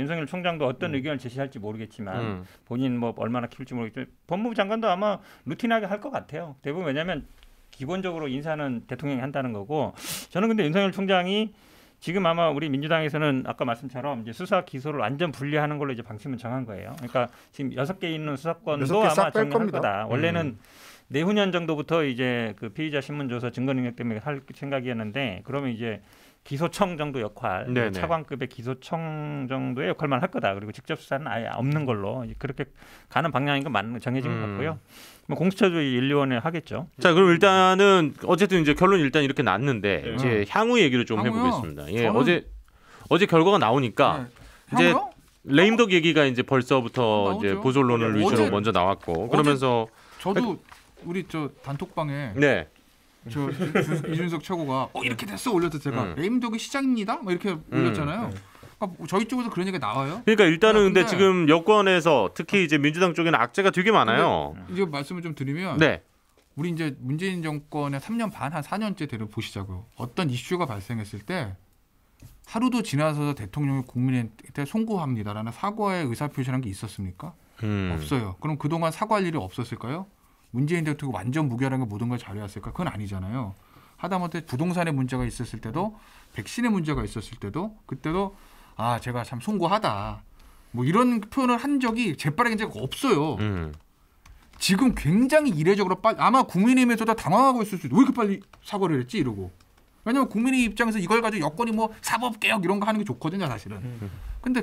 윤석열 총장도 어떤 의견을 제시할지 모르겠지만 본인 얼마나 키울지 모르겠지만 법무부 장관도 아마 루틴하게 할 것 같아요. 대부분 왜냐하면 기본적으로 인사는 대통령이 한다는 거고 저는 근데 윤석열 총장이 지금 아마 우리 민주당에서는 아까 말씀처럼 이제 수사 기소를 완전 분리하는 걸로 이제 방침을 정한 거예요. 그러니까 지금 6개 있는 수사권도 아마 정리할 거다. 원래는 내후년 정도부터 이제 그 피의자 신문조사 증거 능력 때문에 할 생각이었는데 그러면 이제 기소청 정도 역할, 네네. 차관급의 기소청 정도의 역할만 할 거다. 그리고 직접 수사는 아예 없는 걸로 그렇게 가는 방향인 건 맞는 정해진 것 같고요. 뭐 공수처도 1, 2원에 하겠죠. 자, 그럼 일단은 어쨌든 이제 결론 일단 이렇게 났는데 네. 이제 향후 얘기를 좀 향후요? 해보겠습니다. 예, 저는- 어제 결과가 나오니까 이제 향후요? 레임덕 얘기가 이제 벌써부터 나오죠. 이제 보존론을 위주로 어제- 먼저 나왔고 그러면서 저도 우리 저 단톡방에 네, 저 이준석 최고가 이렇게 됐어 올렸을 때 제가 레임덕이 시작입니다. 뭐 이렇게 올렸잖아요. 그러니까 저희 쪽에서 그런 얘기가 나와요. 그러니까 일단은 근데 근데- 지금 여권에서 특히 이제 민주당 쪽에는 악재가 되게 많아요. 이제 말씀을 좀 드리면 네, 우리 이제 문재인 정권의 3년 반 한 4년째 되려 보시자고요. 어떤 이슈가 발생했을 때 하루도 지나서 대통령이 국민한테 송구합니다라는 사과의 의사표시라는 게 있었습니까? 없어요. 그럼 그동안 사과할 일이 없었을까요? 문재인 대통령이 완전 무결한 게 모든 걸 잘해왔을까? 그건 아니잖아요. 하다못해 부동산에 문제가 있었을 때도 백신에 문제가 있었을 때도 그때도 제가 참 송구하다. 뭐 이런 표현을 한 적이 재빠르게 제가 없어요. 지금 굉장히 이례적으로 빨리 아마 국민의힘에서도 당황하고 있을 수도 왜 이렇게 빨리 사과를 했지 이러고. 왜냐하면 국민의 입장에서 이걸 가지고 여권이 뭐 사법개혁 이런 거 하는 게 좋거든요 사실은. 근데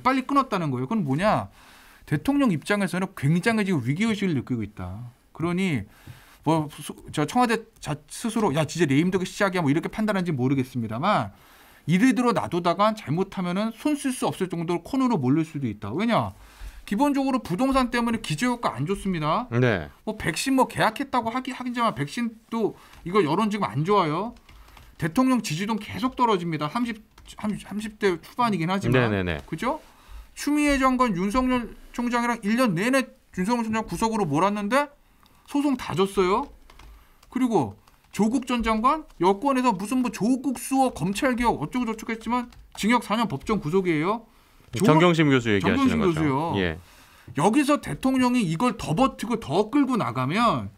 빨리 끊었다는 거예요. 그건 뭐냐. 대통령 입장에서는 굉장히 지금 위기의식을 느끼고 있다. 그러니 뭐 저 청와대 스스로 진짜 레임덕의 시작이야 뭐 이렇게 판단하는지 모르겠습니다만 이래들어 놔두다가 잘못하면은 손 쓸 수 없을 정도로 코너로 몰릴 수도 있다. 왜냐? 기본적으로 부동산 때문에 기저효과 안 좋습니다. 네. 뭐 백신 뭐 계약했다고 하긴지만 백신도 이거 여론 지금 안 좋아요. 대통령 지지도 계속 떨어집니다. 30대 초반이긴 하지만. 네네네. 그죠? 추미애 장관 윤석열 총장이랑 1년 내내 윤석열 총장 구속으로 몰았는데 소송 다 졌어요. 그리고 조국 전 장관 여권에서 무슨 뭐 조국 수호 검찰개혁 어쩌고 저쩌고 했지만 징역 4년 법정 구속이에요. 정경심 교수 얘기하시는 정경심 거죠. 교수요. 예. 여기서 대통령이 이걸 더 버티고 더 끌고 나가면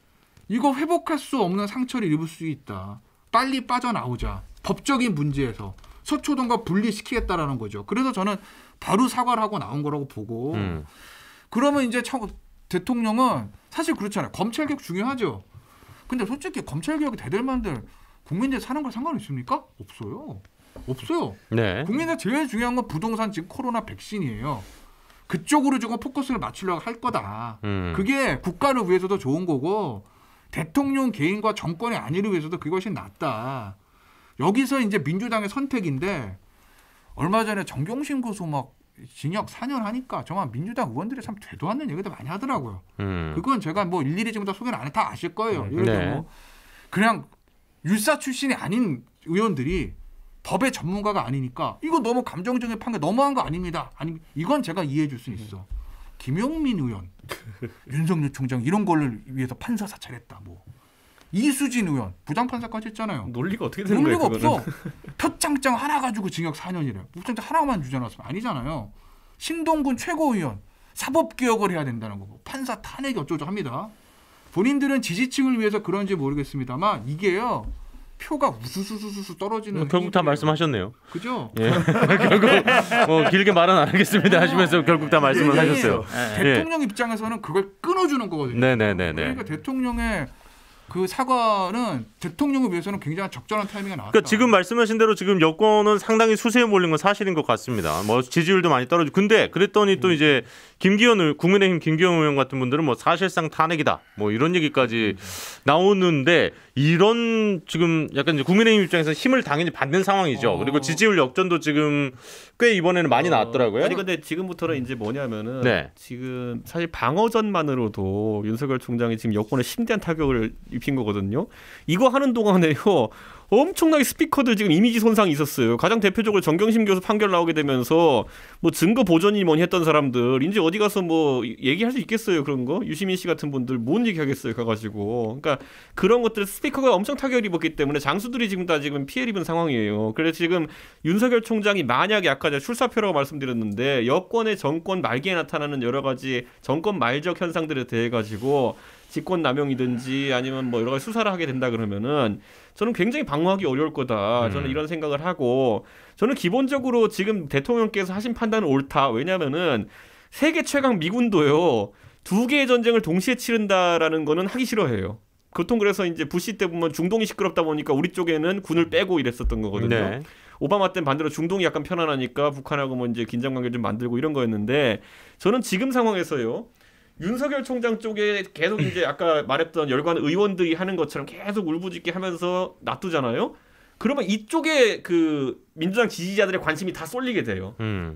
이거 회복할 수 없는 상처를 입을 수 있다. 빨리 빠져나오자. 법적인 문제에서 서초동과 분리시키겠다라는 거죠. 그래서 저는 바로 사과를 하고 나온 거라고 보고 그러면 이제 대통령은 사실 그렇잖아요. 검찰개혁 중요하죠. 근데 솔직히 검찰개혁이 대들만들 국민들 사는 걸 상관 있습니까? 없어요. 네. 국민들 제일 중요한 건 부동산 지금 코로나 백신이에요. 그쪽으로 조금 포커스를 맞추려고 할 거다. 그게 국가를 위해서도 좋은 거고 대통령 개인과 정권의 안위를 위해서도 그것이 낫다. 여기서 이제 민주당의 선택인데 얼마 전에 정경심 교수 막 징역 4년 하니까 정말 민주당 의원들이 참 되도 않는 얘기도 많이 하더라고요. 그건 제가 뭐 일일이 지금 다 소개는 안 해 다 아실 거예요. 예를 들어 네. 그냥 율사 출신이 아닌 의원들이 법의 전문가가 아니니까 이거 너무 감정적인 판결 너무한 거 아닙니다. 아니 이건 제가 이해해 줄 수 있어. 김용민 의원, 윤석열 총장 이런 거를 위해서 판사 사찰했다. 뭐 이수진 의원 부장판사까지 했잖아요. 논리가 어떻게 되는 거예요? 논리가 없어. 표창장 하나 가지고 징역 4년이래. 표창장 하나만 주장했으면 아니잖아요. 신동근 최고위원 사법개혁을 해야 된다는 거고 판사 탄핵이 어쩌고 합니다. 본인들은 지지층을 위해서 그런지 모르겠습니다만 이게요. 표가 우수수수수 떨어지는 결국 다 행위들이에요. 말씀하셨네요. 그죠? 예. 결국 뭐 길게 말은 안 하겠습니다 하시면서 결국 다 말씀을 네, 하셨어요. 대통령 입장에서는 그걸 끊어주는 거거든요. 네네네네. 그러니까 대통령의 그 사과는 대통령을 위해서는 굉장히 적절한 타이밍에 나왔다. 그러니까 지금 말씀하신 대로 지금 여권은 상당히 수세에 몰린 건 사실인 것 같습니다. 뭐 지지율도 많이 떨어지고 근데 그랬더니 또 이제 국민의힘 김기현 의원 같은 분들은 뭐 사실상 탄핵이다 뭐 이런 얘기까지 나오는데 이런 지금 약간 이제 국민의힘 입장에서 힘을 당연히 받는 상황이죠. 그리고 지지율 역전도 지금 꽤 이번에는 많이 나왔더라고요. 아니 근데 지금부터는 이제 뭐냐면은 네. 지금 사실 방어전만으로도 윤석열 총장이 지금 여권에 심대한 타격을 입힌 거거든요. 이거 하는 동안에요. 엄청나게 스피커들 지금 이미지 손상이 있었어요. 가장 대표적으로 정경심 교수 판결 나오게 되면서 뭐 증거 보존이 뭐니 했던 사람들 이제 어디 가서 뭐 얘기할 수 있겠어요. 그런 거 유시민 씨 같은 분들 뭔 얘기하겠어요. 가가지고 그러니까 그런 것들 스피커가 엄청 타격을 입었기 때문에 장수들이 지금 다 지금 피해를 입은 상황이에요. 그래서 지금 윤석열 총장이 만약에 아까 제가 출사표라고 말씀드렸는데 여권의 정권 말기에 나타나는 여러 가지 정권 말적 현상들에 대해 가지고 직권 남용이든지 아니면 뭐 여러 가지 수사를 하게 된다 그러면은 저는 굉장히 방어하기 어려울 거다. 저는 이런 생각을 하고 저는 기본적으로 지금 대통령께서 하신 판단은 옳다. 왜냐면은 세계 최강 미군도요. 두 개의 전쟁을 동시에 치른다라는 거는 하기 싫어해요. 보통 그래서 이제 부시 때 보면 중동이 시끄럽다 보니까 우리 쪽에는 군을 빼고 이랬었던 거거든요. 네. 오바마 때는 반대로 중동이 약간 편안하니까 북한하고 뭐 이제 긴장 관계 좀 만들고 이런 거였는데 저는 지금 상황에서요. 윤석열 총장 쪽에 계속 이제 아까 말했던 열관 의원들이 하는 것처럼 계속 울부짖게 하면서 놔두잖아요. 그러면 이쪽에 그 민주당 지지자들의 관심이 다 쏠리게 돼요.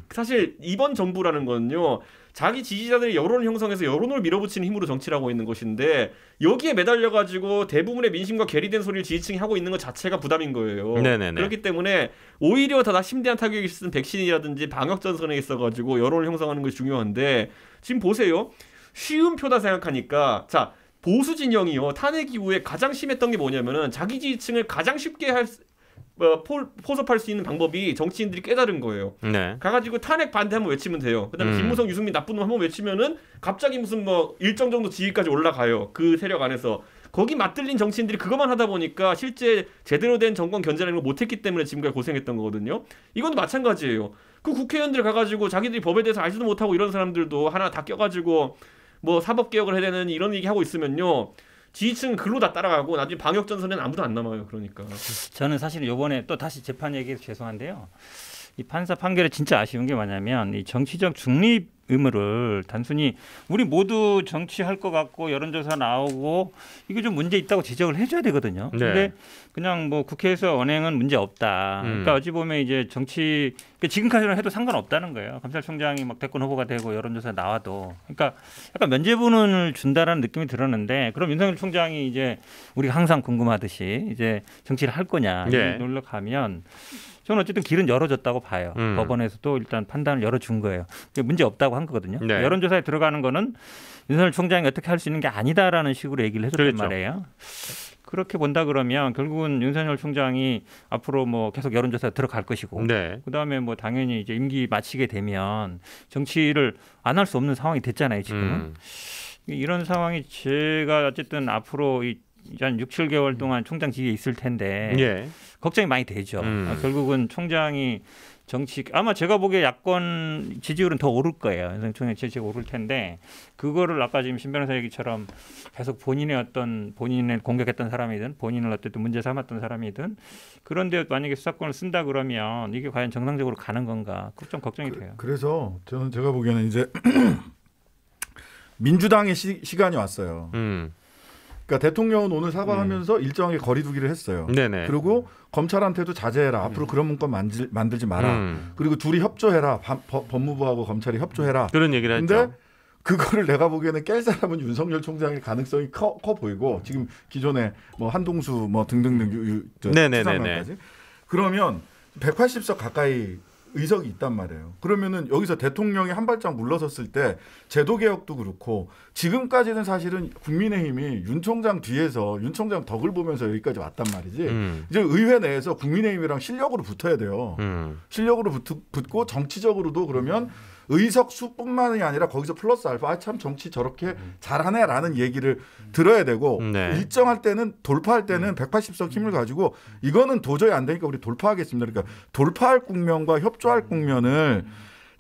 사실 이번 정부라는 건요. 자기 지지자들의 여론을 형성해서 여론을 밀어붙이는 힘으로 정치를 하고 있는 것인데 여기에 매달려가지고 대부분의 민심과 괴리된 소리를 지지층이 하고 있는 것 자체가 부담인 거예요. 네네네. 그렇기 때문에 오히려 더 심대한 타격이 있는 백신이라든지 방역전선에 있어가지고 여론을 형성하는 것이 중요한데 지금 보세요. 쉬운 표다 생각하니까 자 보수 진영이요. 탄핵 이후에 가장 심했던 게 뭐냐면은 자기 지지층을 가장 쉽게 포섭할 수 있는 방법이 정치인들이 깨달은 거예요. 네. 가가지고 탄핵 반대 한번 외치면 돼요. 그다음에 김무성, 유승민 나쁜 놈 한번 외치면은 갑자기 무슨 뭐 일정 정도 지위까지 올라가요. 그 세력 안에서. 거기 맞들린 정치인들이 그것만 하다 보니까 실제 제대로 된 정권 견제라는 걸 못했기 때문에 지금까지 고생했던 거거든요. 이건 마찬가지예요. 그 국회의원들 가가지고 자기들이 법에 대해서 알지도 못하고 이런 사람들도 하나 다 껴가지고 뭐 사법개혁을 해야 되는 이런 얘기 하고 있으면요. 지지층 글로 다 따라가고 나중에 방역전선에는 아무도 안 남아요. 그러니까. 저는 사실 이번에 또 다시 재판 얘기해서 죄송한데요. 이 판사 판결에 진짜 아쉬운 게 뭐냐면 이 정치적 중립 의무를 단순히 우리 모두 정치할 것 같고 여론조사 나오고 이게 좀 문제 있다고 지적을 해줘야 되거든요. 네. 근데 그냥 뭐 국회에서 언행은 문제 없다. 그러니까 어찌 보면 이제 정치 그러니까 지금까지는 해도 상관없다는 거예요. 검찰총장이 막 대권 후보가 되고 여론조사 나와도 그러니까 약간 면죄부를 준다라는 느낌이 들었는데 그럼 윤석열 총장이 이제 우리가 항상 궁금하듯이 이제 정치를 할 거냐 네. 놀러 가면. 저는 어쨌든 길은 열어줬다고 봐요. 법원에서도 일단 판단을 열어준 거예요. 문제 없다고 한 거거든요. 네. 여론조사에 들어가는 거는 윤석열 총장이 어떻게 할 수 있는 게 아니다라는 식으로 얘기를 해줬단 그렇죠. 말이에요. 그렇게 본다 그러면 결국은 윤석열 총장이 앞으로 뭐 계속 여론조사에 들어갈 것이고 네. 그다음에 뭐 당연히 이제 임기 마치게 되면 정치를 안 할 수 없는 상황이 됐잖아요. 지금은. 이런 상황이 제가 어쨌든 앞으로 한 6, 7개월 동안 총장 지위에 있을 텐데 예. 걱정이 많이 되죠. 결국은 총장이 아마 제가 보기에 야권 지지율은 더 오를 거예요. 총장 지지율이 오를 텐데 그거를 아까 지금 신 변호사 얘기처럼 계속 본인의 공격했던 사람이든 본인을 어쨌든 문제 삼았던 사람이든 그런데 만약에 수사권을 쓴다 그러면 이게 과연 정상적으로 가는 건가 좀 걱정이 돼요. 그래서 제가 보기에는 이제 민주당의 시간이 왔어요. 그러니까 대통령은 오늘 사과하면서 일정하게 거리두기를 했어요. 네네. 그리고 검찰한테도 자제해라. 앞으로 그런 문건 만들지 마라. 그리고 둘이 협조해라. 법무부하고 검찰이 협조해라. 그런 얘기를 했죠. 근데 그거를 내가 보기에는 깰 사람은 윤석열 총장일 가능성이 커 보이고 지금 기존에 뭐 한동수 뭐 등등등 추상관까지 그러면 180석 가까이 의석이 있단 말이에요. 그러면은 여기서 대통령이 한 발짝 물러섰을 때 제도 개혁도 그렇고 지금까지는 사실은 국민의힘이 윤 총장 뒤에서 윤 총장 덕을 보면서 여기까지 왔단 말이지. 이제 의회 내에서 국민의힘이랑 실력으로 붙어야 돼요. 실력으로 붙고 정치적으로도 그러면 의석 수뿐만이 아니라 거기서 플러스 알파 참 정치 저렇게 잘하네라는 얘기를 들어야 되고 네. 일정할 때는 돌파할 때는 180석 힘을 가지고 이거는 도저히 안 되니까 우리 돌파하겠습니다. 그러니까 돌파할 국면과 협조할 국면을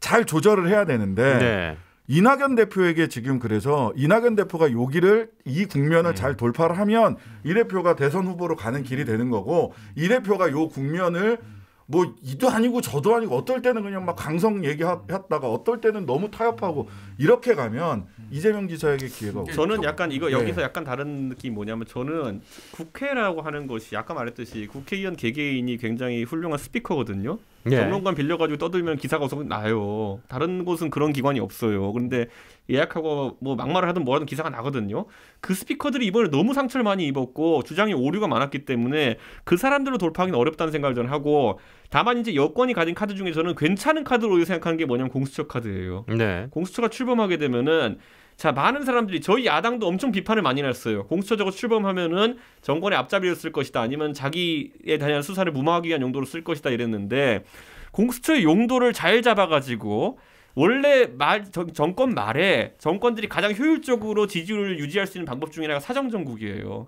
잘 조절을 해야 되는데 네. 이낙연 대표에게 지금 그래서 이낙연 대표가 이 국면을 잘 돌파를 하면 이 대표가 대선 후보로 가는 길이 되는 거고 이 대표가 이 국면을 뭐 이도 아니고 저도 아니고 어떨 때는 그냥 막 강성 얘기했다가 어떨 때는 너무 타협하고 이렇게 가면 이재명 지사에게 기회가 오고 저는 약간 여기서 약간 다른 느낌이 뭐냐면 저는 국회라고 하는 것이 아까 말했듯이 국회의원 개개인이 굉장히 훌륭한 스피커거든요. 예. 정론관 빌려가지고 떠들면 기사가 나요. 다른 곳은 그런 기관이 없어요. 그런데 예약하고 뭐 막말을 하든 뭐하든 기사가 나거든요. 그 스피커들이 이번에 너무 상처를 많이 입었고 주장이 오류가 많았기 때문에 그 사람들로 돌파하기는 어렵다는 생각을 저는 하고 다만 이제 여권이 가진 카드 중에 저는 괜찮은 카드로 생각하는 게 뭐냐면 공수처 카드예요. 네. 공수처가 출범하게 되면은 자 많은 사람들이 저희 야당도 엄청 비판을 많이 했어요. 공수처 저거 출범하면은 정권의 앞잡이를 쓸 것이다. 아니면 자기에 대한 수사를 무마하기 위한 용도로 쓸 것이다 이랬는데 공수처의 용도를 잘 잡아가지고 원래 정권 말에 정권들이 가장 효율적으로 지지율을 유지할 수 있는 방법 중에 하나가 사정정국이에요.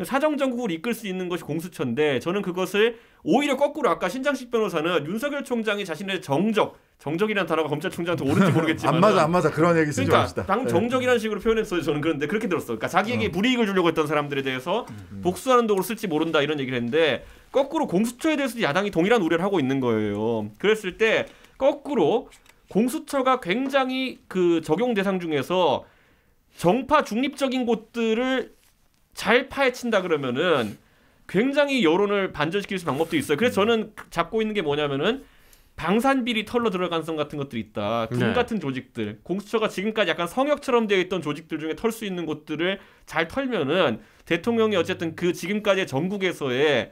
사정정국을 이끌 수 있는 것이 공수처인데 저는 그것을 오히려 거꾸로 아까 신장식 변호사는 윤석열 총장이 자신의 정적이라는 단어가 검찰총장한테 옳은지 모르겠지만 안 맞아 그런 얘기 쓰지 맙시다. 당 정적이라는 식으로 표현했어요. 저는 그런데 그렇게 들었어요. 그러니까 자기에게 불이익을 주려고 했던 사람들에 대해서 복수하는 도구로 쓸지 모른다 이런 얘기를 했는데 거꾸로 공수처에 대해서 야당이 동일한 우려를 하고 있는 거예요. 그랬을 때 거꾸로 공수처가 굉장히 그 적용 대상 중에서 정파 중립적인 곳들을 잘 파헤친다 그러면은 굉장히 여론을 반전시킬 수 있는 방법도 있어요. 그래서 저는 잡고 있는 게 뭐냐면은 방산비리 털러 들어갈 가능성 같은 것들이 있다. 군 같은 조직들, 공수처가 지금까지 약간 성역처럼 되어 있던 조직들 중에 털 수 있는 곳들을 잘 털면은 대통령이 어쨌든 그 지금까지의 전국에서의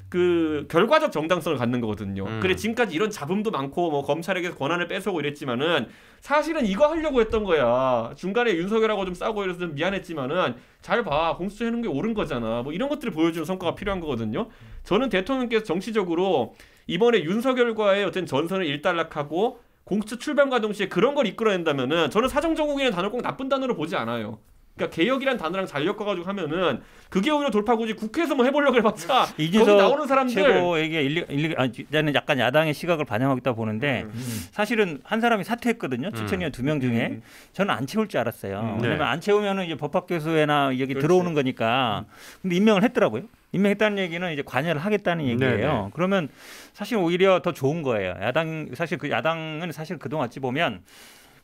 그 결과적 정당성을 갖는 거거든요. 그래 지금까지 이런 잡음도 많고 뭐 검찰에게서 권한을 뺏어오고 이랬지만은 사실은 이거 하려고 했던 거야. 중간에 윤석열하고 좀 싸우고 이래서 좀 미안했지만은 잘 봐. 공수처 해놓은 게 옳은 거잖아. 뭐 이런 것들을 보여주는 성과가 필요한 거거든요. 저는 대통령께서 정치적으로 이번에 윤석열과의 어떤 전선을 일단락하고 공수처 출범과 동시에 그런 걸 이끌어낸다면은 저는 사정정국이라는 단어를 꼭 나쁜 단어로 보지 않아요. 그러니까 개혁이란 단어랑 잘 엮어가지고 하면은 그게 오히려 돌파구지. 국회에서 뭐 해보려고 해봤자 거기 나오는 사람들 최고에게 저는 약간 야당의 시각을 반영하고 있다 보는데 사실은 한 사람이 사퇴했거든요. 추천위원 2명 중에 저는 안 채울 줄 알았어요. 왜냐면 안 채우면은 이제 법학교수회나 여기 들어오는 거니까. 근데 임명을 했더라고요. 임명했다는 얘기는 이제 관여를 하겠다는 얘기예요. 네네. 그러면 사실 오히려 더 좋은 거예요. 사실 그 야당은 사실 그동안 어찌 보면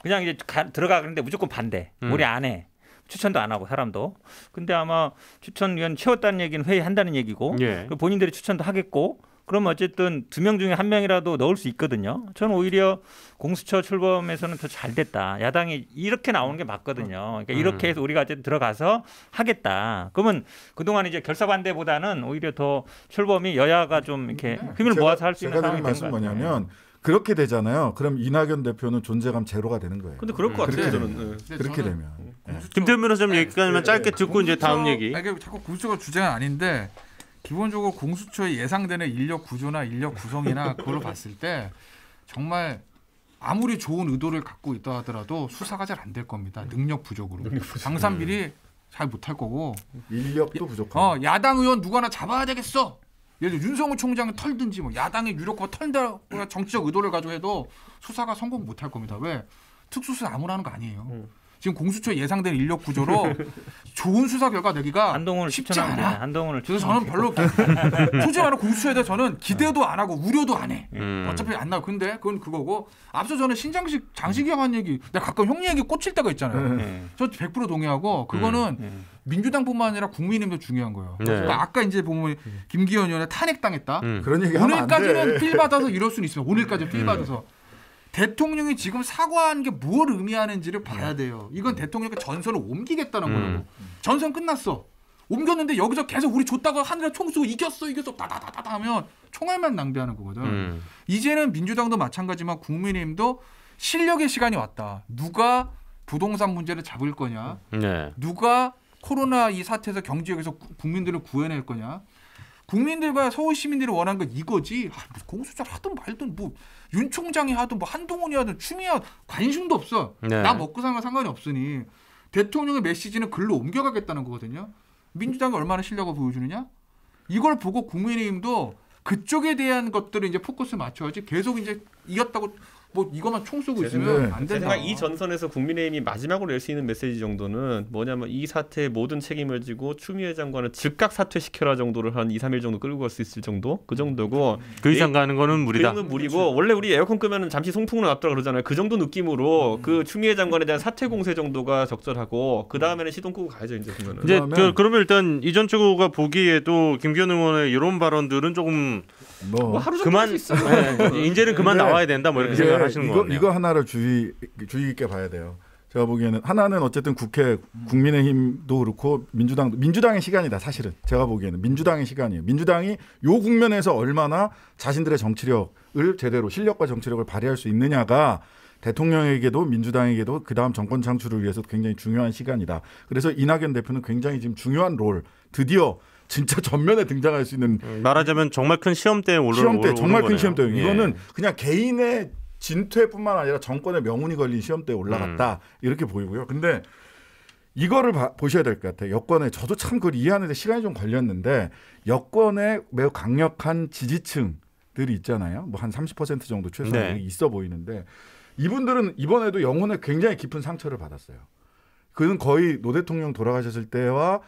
그냥 이제 들어가는데 무조건 반대. 우리 안 해. 추천도 안 하고 사람도. 근데 아마 추천위원 채웠다는 얘기는 회의한다는 얘기고 본인들이 추천도 하겠고 그러면 어쨌든 2명 중에 1명이라도 넣을 수 있거든요. 저는 오히려 공수처 출범에서는 더 잘 됐다. 야당이 이렇게 나오는 게 맞거든요. 그러니까 이렇게 해서 우리가 어쨌든 들어가서 하겠다. 그러면 그동안 이제 결사반대보다는 오히려 더 출범이 여야가 좀 이렇게 힘을 모아서 할 수 있는 상황이 된 것 같아요. 뭐냐면 그렇게 되잖아요. 그럼 이낙연 대표는 존재감 제로가 되는 거예요. 근데 그럴 것 같아요. 저는 그렇게 되면. 김태현 변호사 좀 얘기까지만 짧게 듣고 이제 다음 얘기. 아니, 자꾸 공수처가 주제는 아닌데 기본적으로 공수처의 예상되는 인력 구조나 인력 구성이나 그걸 봤을 때 정말 아무리 좋은 의도를 갖고 있다 하더라도 수사가 잘 안 될 겁니다. 능력 부족으로. 방산비리 잘 못할 거고. 인력도 부족하고. 야당 의원 누구 하나 잡아야 되겠어. 예를 들어 윤석열 총장을 털든지 뭐 야당의 유력과 털다 정치적 의도를 가지고 해도 수사가 성공 못할 겁니다. 왜? 특수수사 아무나 하는 거 아니에요. 지금 공수처 예상되는 인력 구조로 좋은 수사 결과 내기가 쉽지 않아. 그래서 저는 별로 솔직히 말하면 공수처에 대해 저는 기대도 안 하고 우려도 안 해. 어차피 안 나와. 근데 그건 그거고 앞서 저는 신장식 장식이 한 얘기 내가 가끔 형 얘기 꽂힐 때가 있잖아요. 저 100% 동의하고 그거는 민주당뿐만 아니라 국민의힘도 중요한 거예요. 그러니까 아까 이제 보면 김기현 의원이 탄핵당했다. 그런 얘기 하면 안 돼. 오늘까지는 필 받아서 이럴 수는 있어요. 오늘까지는 필 받아서. 대통령이 지금 사과한 게 뭘 의미하는지를 봐야 돼요. 이건 대통령께 전선을 옮기겠다는 거라고. 전선 끝났어. 옮겼는데 여기서 계속 우리 줬다가 하늘에 총 쏘고 이겼어 다다다다 하면 총알만 낭비하는 거거든. 이제는 민주당도 마찬가지지만 국민의힘도 실력의 시간이 왔다. 누가 부동산 문제를 잡을 거냐. 누가 코로나 이 사태에서 경제에서 국민들을 구해낼 거냐. 국민들과 서울 시민들이 원하는 건 이거지. 공수처를 하든 말든 뭐 윤 총장이 하든 뭐 한동훈이 하든 추미애 하든 관심도 없어. 나 먹고 사는 건 상관이 없으니 대통령의 메시지는 글로 옮겨가겠다는 거거든요. 민주당이 얼마나 실력을 보여주느냐? 이걸 보고 국민의힘도 그쪽에 대한 것들을 이제 포커스 맞춰야지 계속 이제 이겼다고 뭐 이것만 총 쏘고 있으면 안 된다. 이 전선에서 국민의힘이 마지막으로 낼 수 있는 메시지 정도는 뭐냐면 이 사태의 모든 책임을 지고 추미애 장관을 즉각 사퇴시켜라 정도를 한 2, 3일 정도 끌고 갈 수 있을 정도? 그 정도고 그 이상 가는 거는 무리다. 그 무리고 원래 우리 에어컨 끄면은 잠시 송풍으로 납더라 그러잖아요. 그 정도 느낌으로 그 추미애 장관에 대한 사퇴 공세 정도가 적절하고 그 다음에는 시동 끄고 가야죠 이제 보면은. 이제 그러면 일단 이전 최고가 보기에도 김기현 의원의 이런 발언들은 조금 뭐 하루 종일 그만 이제는 그만 나와야 된다 뭐 이렇게 생각하시는 거 같네요. 이거 하나를 주의 깊게 봐야 돼요. 제가 보기에는 하나는 어쨌든 국회 국민의힘도 그렇고 민주당의 시간이다. 사실은 제가 보기에는 민주당의 시간이에요. 민주당이 요 국면에서 얼마나 자신들의 정치력을 제대로 실력과 정치력을 발휘할 수 있느냐가 대통령에게도 민주당에게도 그다음 정권 창출을 위해서 굉장히 중요한 시간이다. 그래서 이낙연 대표는 굉장히 지금 중요한 롤 드디어 진짜 전면에 등장할 수 있는 말하자면 정말 큰 시험대에 정말 큰 시험대. 이거는 그냥 개인의 진퇴뿐만 아니라 정권의 명운이 걸린 시험대에 올라갔다 이렇게 보이고요. 근데 이거를 보셔야 될 것 같아요. 여권에 저도 참 그걸 이해하는데 시간이 좀 걸렸는데 여권에 매우 강력한 지지층들이 있잖아요. 뭐 한 30% 정도 최소한 있어 보이는데 이분들은 이번에도 영혼에 굉장히 깊은 상처를 받았어요. 그는 거의 노 대통령 돌아가셨을 때와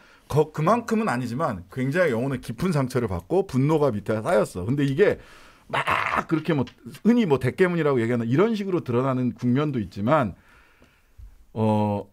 그만큼은 아니지만 굉장히 영혼에 깊은 상처를 받고 분노가 밑에 쌓였어. 근데 이게 막 그렇게 뭐 흔히 뭐 대깨문이라고 얘기하는 이런 식으로 드러나는 국면도 있지만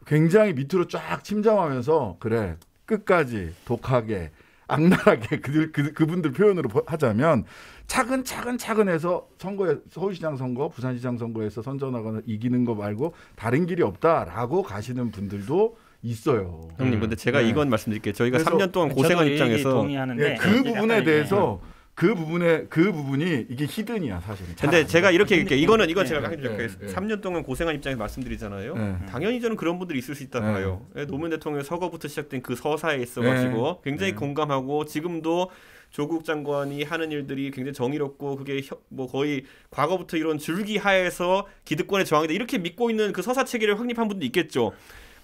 굉장히 밑으로 쫙 침잠하면서 그래 끝까지 독하게 악랄하게 그분들 표현으로 하자면 차근 해서 선거에 서울시장 선거, 부산시장 선거에서 선전하거나 이기는 거 말고 다른 길이 없다라고 가시는 분들도 있어요. 형님, 근데 제가 이건 말씀드릴게요. 저희가 3년 동안 고생한 입장에서 동의하는데 그 부분에 대해서 그 부분이 이게 히든이야 사실은. 근데 제가 이렇게 얘기할게요. 이건 제가 강조할게요. 3년 동안 고생한 입장에서 말씀드리잖아요. 당연히 저는 그런 분들이 있을 수 있다 봐요. 노무현 대통령 서거부터 시작된 그 서사에 있어가지고 굉장히 공감하고 지금도 조국 장관이 하는 일들이 굉장히 정의롭고 그게 뭐 거의 과거부터 이런 줄기하에서 기득권의 저항이다 이렇게 믿고 있는 그 서사 체계를 확립한 분도 있겠죠.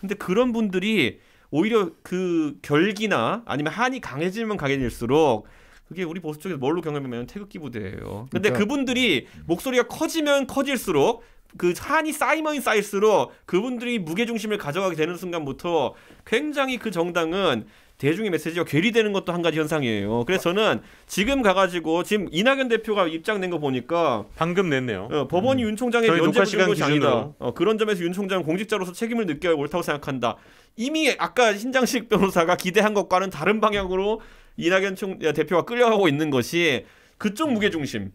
근데 그런 분들이 오히려 그 결기나 아니면 한이 강해지면 강해질수록 그게 우리 보수 쪽에서 뭘로 경험하면 태극기 부대예요. 근데 그러니까, 그분들이 목소리가 커지면 커질수록 그 한이 쌓이면 쌓일수록 그분들이 무게중심을 가져가게 되는 순간부터 굉장히 그 정당은 대중의 메시지가 괴리되는 것도 한 가지 현상이에요. 그래서 저는 지금 가가지고 지금 이낙연 대표가 입장 낸 거 보니까 방금 냈네요. 법원이 윤 총장의 저희 면죄 녹화 시간 부린 것이 아니다. 기준으로. 그런 점에서 윤 총장은 공직자로서 책임을 느껴야 옳다고 생각한다. 이미 아까 신장식 변호사가 기대한 것과는 다른 방향으로 이낙연 대표가 끌려가고 있는 것이 그쪽 무게중심이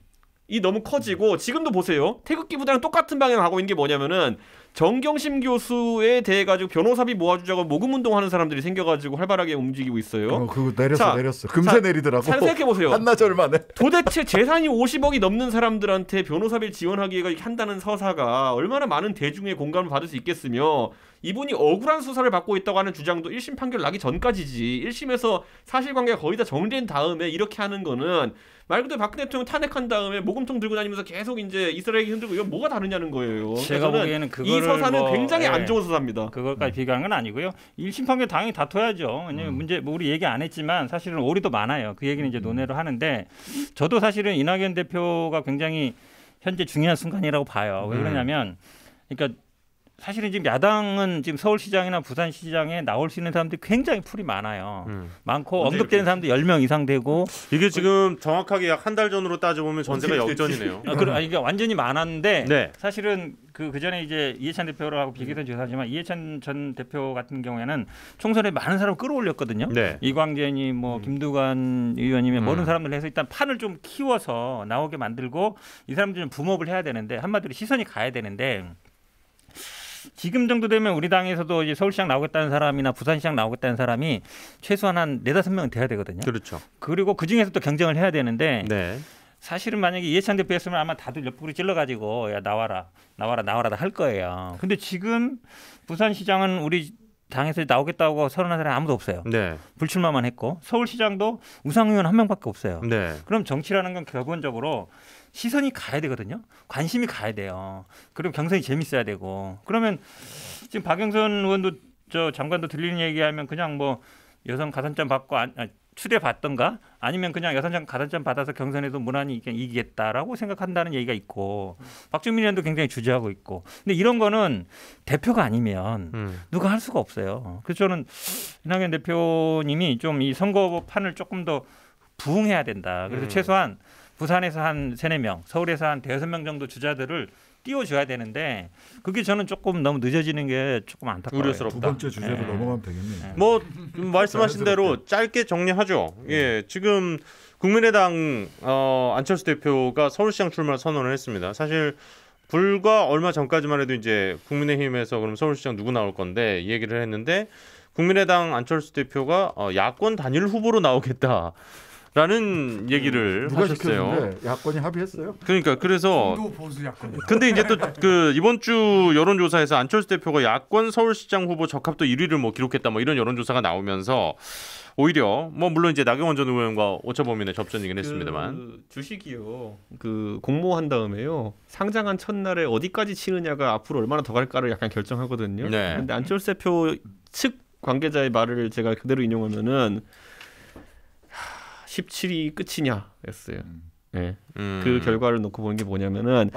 너무 커지고 지금도 보세요. 태극기보다는 똑같은 방향을 가고 있는 게 뭐냐면은 정경심 교수에 대해 가지고 변호사비 모아주자고 모금운동하는 사람들이 생겨가지고 활발하게 움직이고 있어요. 그거 내렸어. 금세 내리더라고. 생각해 보세요. 한나절 만에. 도대체 재산이 50억이 넘는 사람들한테 변호사비를 지원하기가 한다는 서사가 얼마나 많은 대중의 공감을 받을 수 있겠으며 이분이 억울한 수사를 받고 있다고 하는 주장도 1심 판결 나기 전까지지 1심에서 사실관계가 거의 다 정리된 다음에 이렇게 하는 거는 말 그대로 박근혜 대통령 탄핵한 다음에 모금통 들고 다니면서 계속 이제 이스라엘 흔들고 이건 뭐가 다르냐는 거예요. 제가 보기에는 이 서사는 굉장히 안 좋은 서사입니다. 그것까지 비교한 건 아니고요. 1심 판결 당연히 다퉈야죠. 왜냐면 문제 뭐 우리 얘기 안 했지만 사실은 오류도 많아요. 그 얘기는 이제 논의를 하는데 저도 사실은 이낙연 대표가 굉장히 현재 중요한 순간이라고 봐요. 왜 그러냐면 그러니까 사실은 지금 야당은 지금 서울시장이나 부산시장에 나올 수 있는 사람들이 굉장히 풀이 많아요. 많고 언급되는 사람도 10명 이상 되고 이게 지금 정확하게 약 한 달 전으로 따져보면 전세가 역전이네요. 이게 완전히 많았는데 네. 사실은 그 전에 이제 이해찬 대표라고 비교해서 죄송하지만 이해찬 전 대표 같은 경우에는 총선에 많은 사람을 끌어올렸거든요. 네. 이광재니 뭐 김두관 의원이면 모든 사람들 해서 일단 판을 좀 키워서 나오게 만들고 이 사람들은 붐업을 해야 되는데 한마디로 시선이 가야 되는데 지금 정도 되면 우리 당에서도 이제 서울시장 나오겠다는 사람이나 부산시장 나오겠다는 사람이 최소한 한 4-5명은 돼야 되거든요. 그렇죠. 그리고 그중에서 또 경쟁을 해야 되는데 네. 사실은 만약에 이해찬 대표였으면 아마 다들 옆구리 찔러가지고 야 나와라 할 거예요. 근데 지금 부산시장은 우리 당에서 나오겠다고 선언한 사람이 아무도 없어요. 네. 불출마만 했고 서울시장도 우상 의원 1명밖에 없어요. 네. 그럼 정치라는 건 기본적으로 시선이 가야 되거든요. 관심이 가야 돼요. 그리고 경선이 재밌어야 되고. 그러면 지금 박영선 의원도 저 장관도 들리는 얘기하면 그냥 뭐 여성 가산점 받고 추대 받던가 아니면 그냥 여성 가산점 받아서 경선에도 무난히 이기겠다라고 생각한다는 얘기가 있고 박주민 의원도 굉장히 주저하고 있고. 근데 이런 거는 대표가 아니면 누가 할 수가 없어요. 그래서 저는 이낙연 대표님이 좀 이 선거판을 조금 더 부응해야 된다. 그래서 최소한 부산에서 한 3-4명, 서울에서 한 5-6명 정도 주자들을 띄워줘야 되는데 그게 저는 조금 너무 늦어지는 게 조금 안타까워요. 우려스럽다. 두 번째 주제로 넘어가면 되겠네요. 뭐 말씀하신 대로 짧게 정리하죠. 예, 지금 국민의당 안철수 대표가 서울시장 출마를 선언을 했습니다. 사실 불과 얼마 전까지만 해도 이제 국민의힘에서 그럼 서울시장 누구 나올 건데 이 얘기를 했는데 국민의당 안철수 대표가 야권 단일 후보로 나오겠다. 라는 얘기를 누가 하셨어요. 시켰는데 야권이 합의했어요? 그러니까 그래서 보수 야권. 근데 이제 또 그 이번 주 여론조사에서 안철수 대표가 야권 서울시장 후보 적합도 1위를 뭐 기록했다 뭐 이런 여론조사가 나오면서 오히려 뭐 물론 이제 나경원 전 의원과 오차범위의 접전이긴 했습니다만 그 주식이요. 그 공모한 다음에요. 상장한 첫날에 어디까지 치느냐가 앞으로 얼마나 더 갈까를 약간 결정하거든요. 네. 근데 안철수 대표 측 관계자의 말을 제가 그대로 인용하면은 17이 끝이냐였어요. 네. 그 결과를 놓고 보는 게 뭐냐면은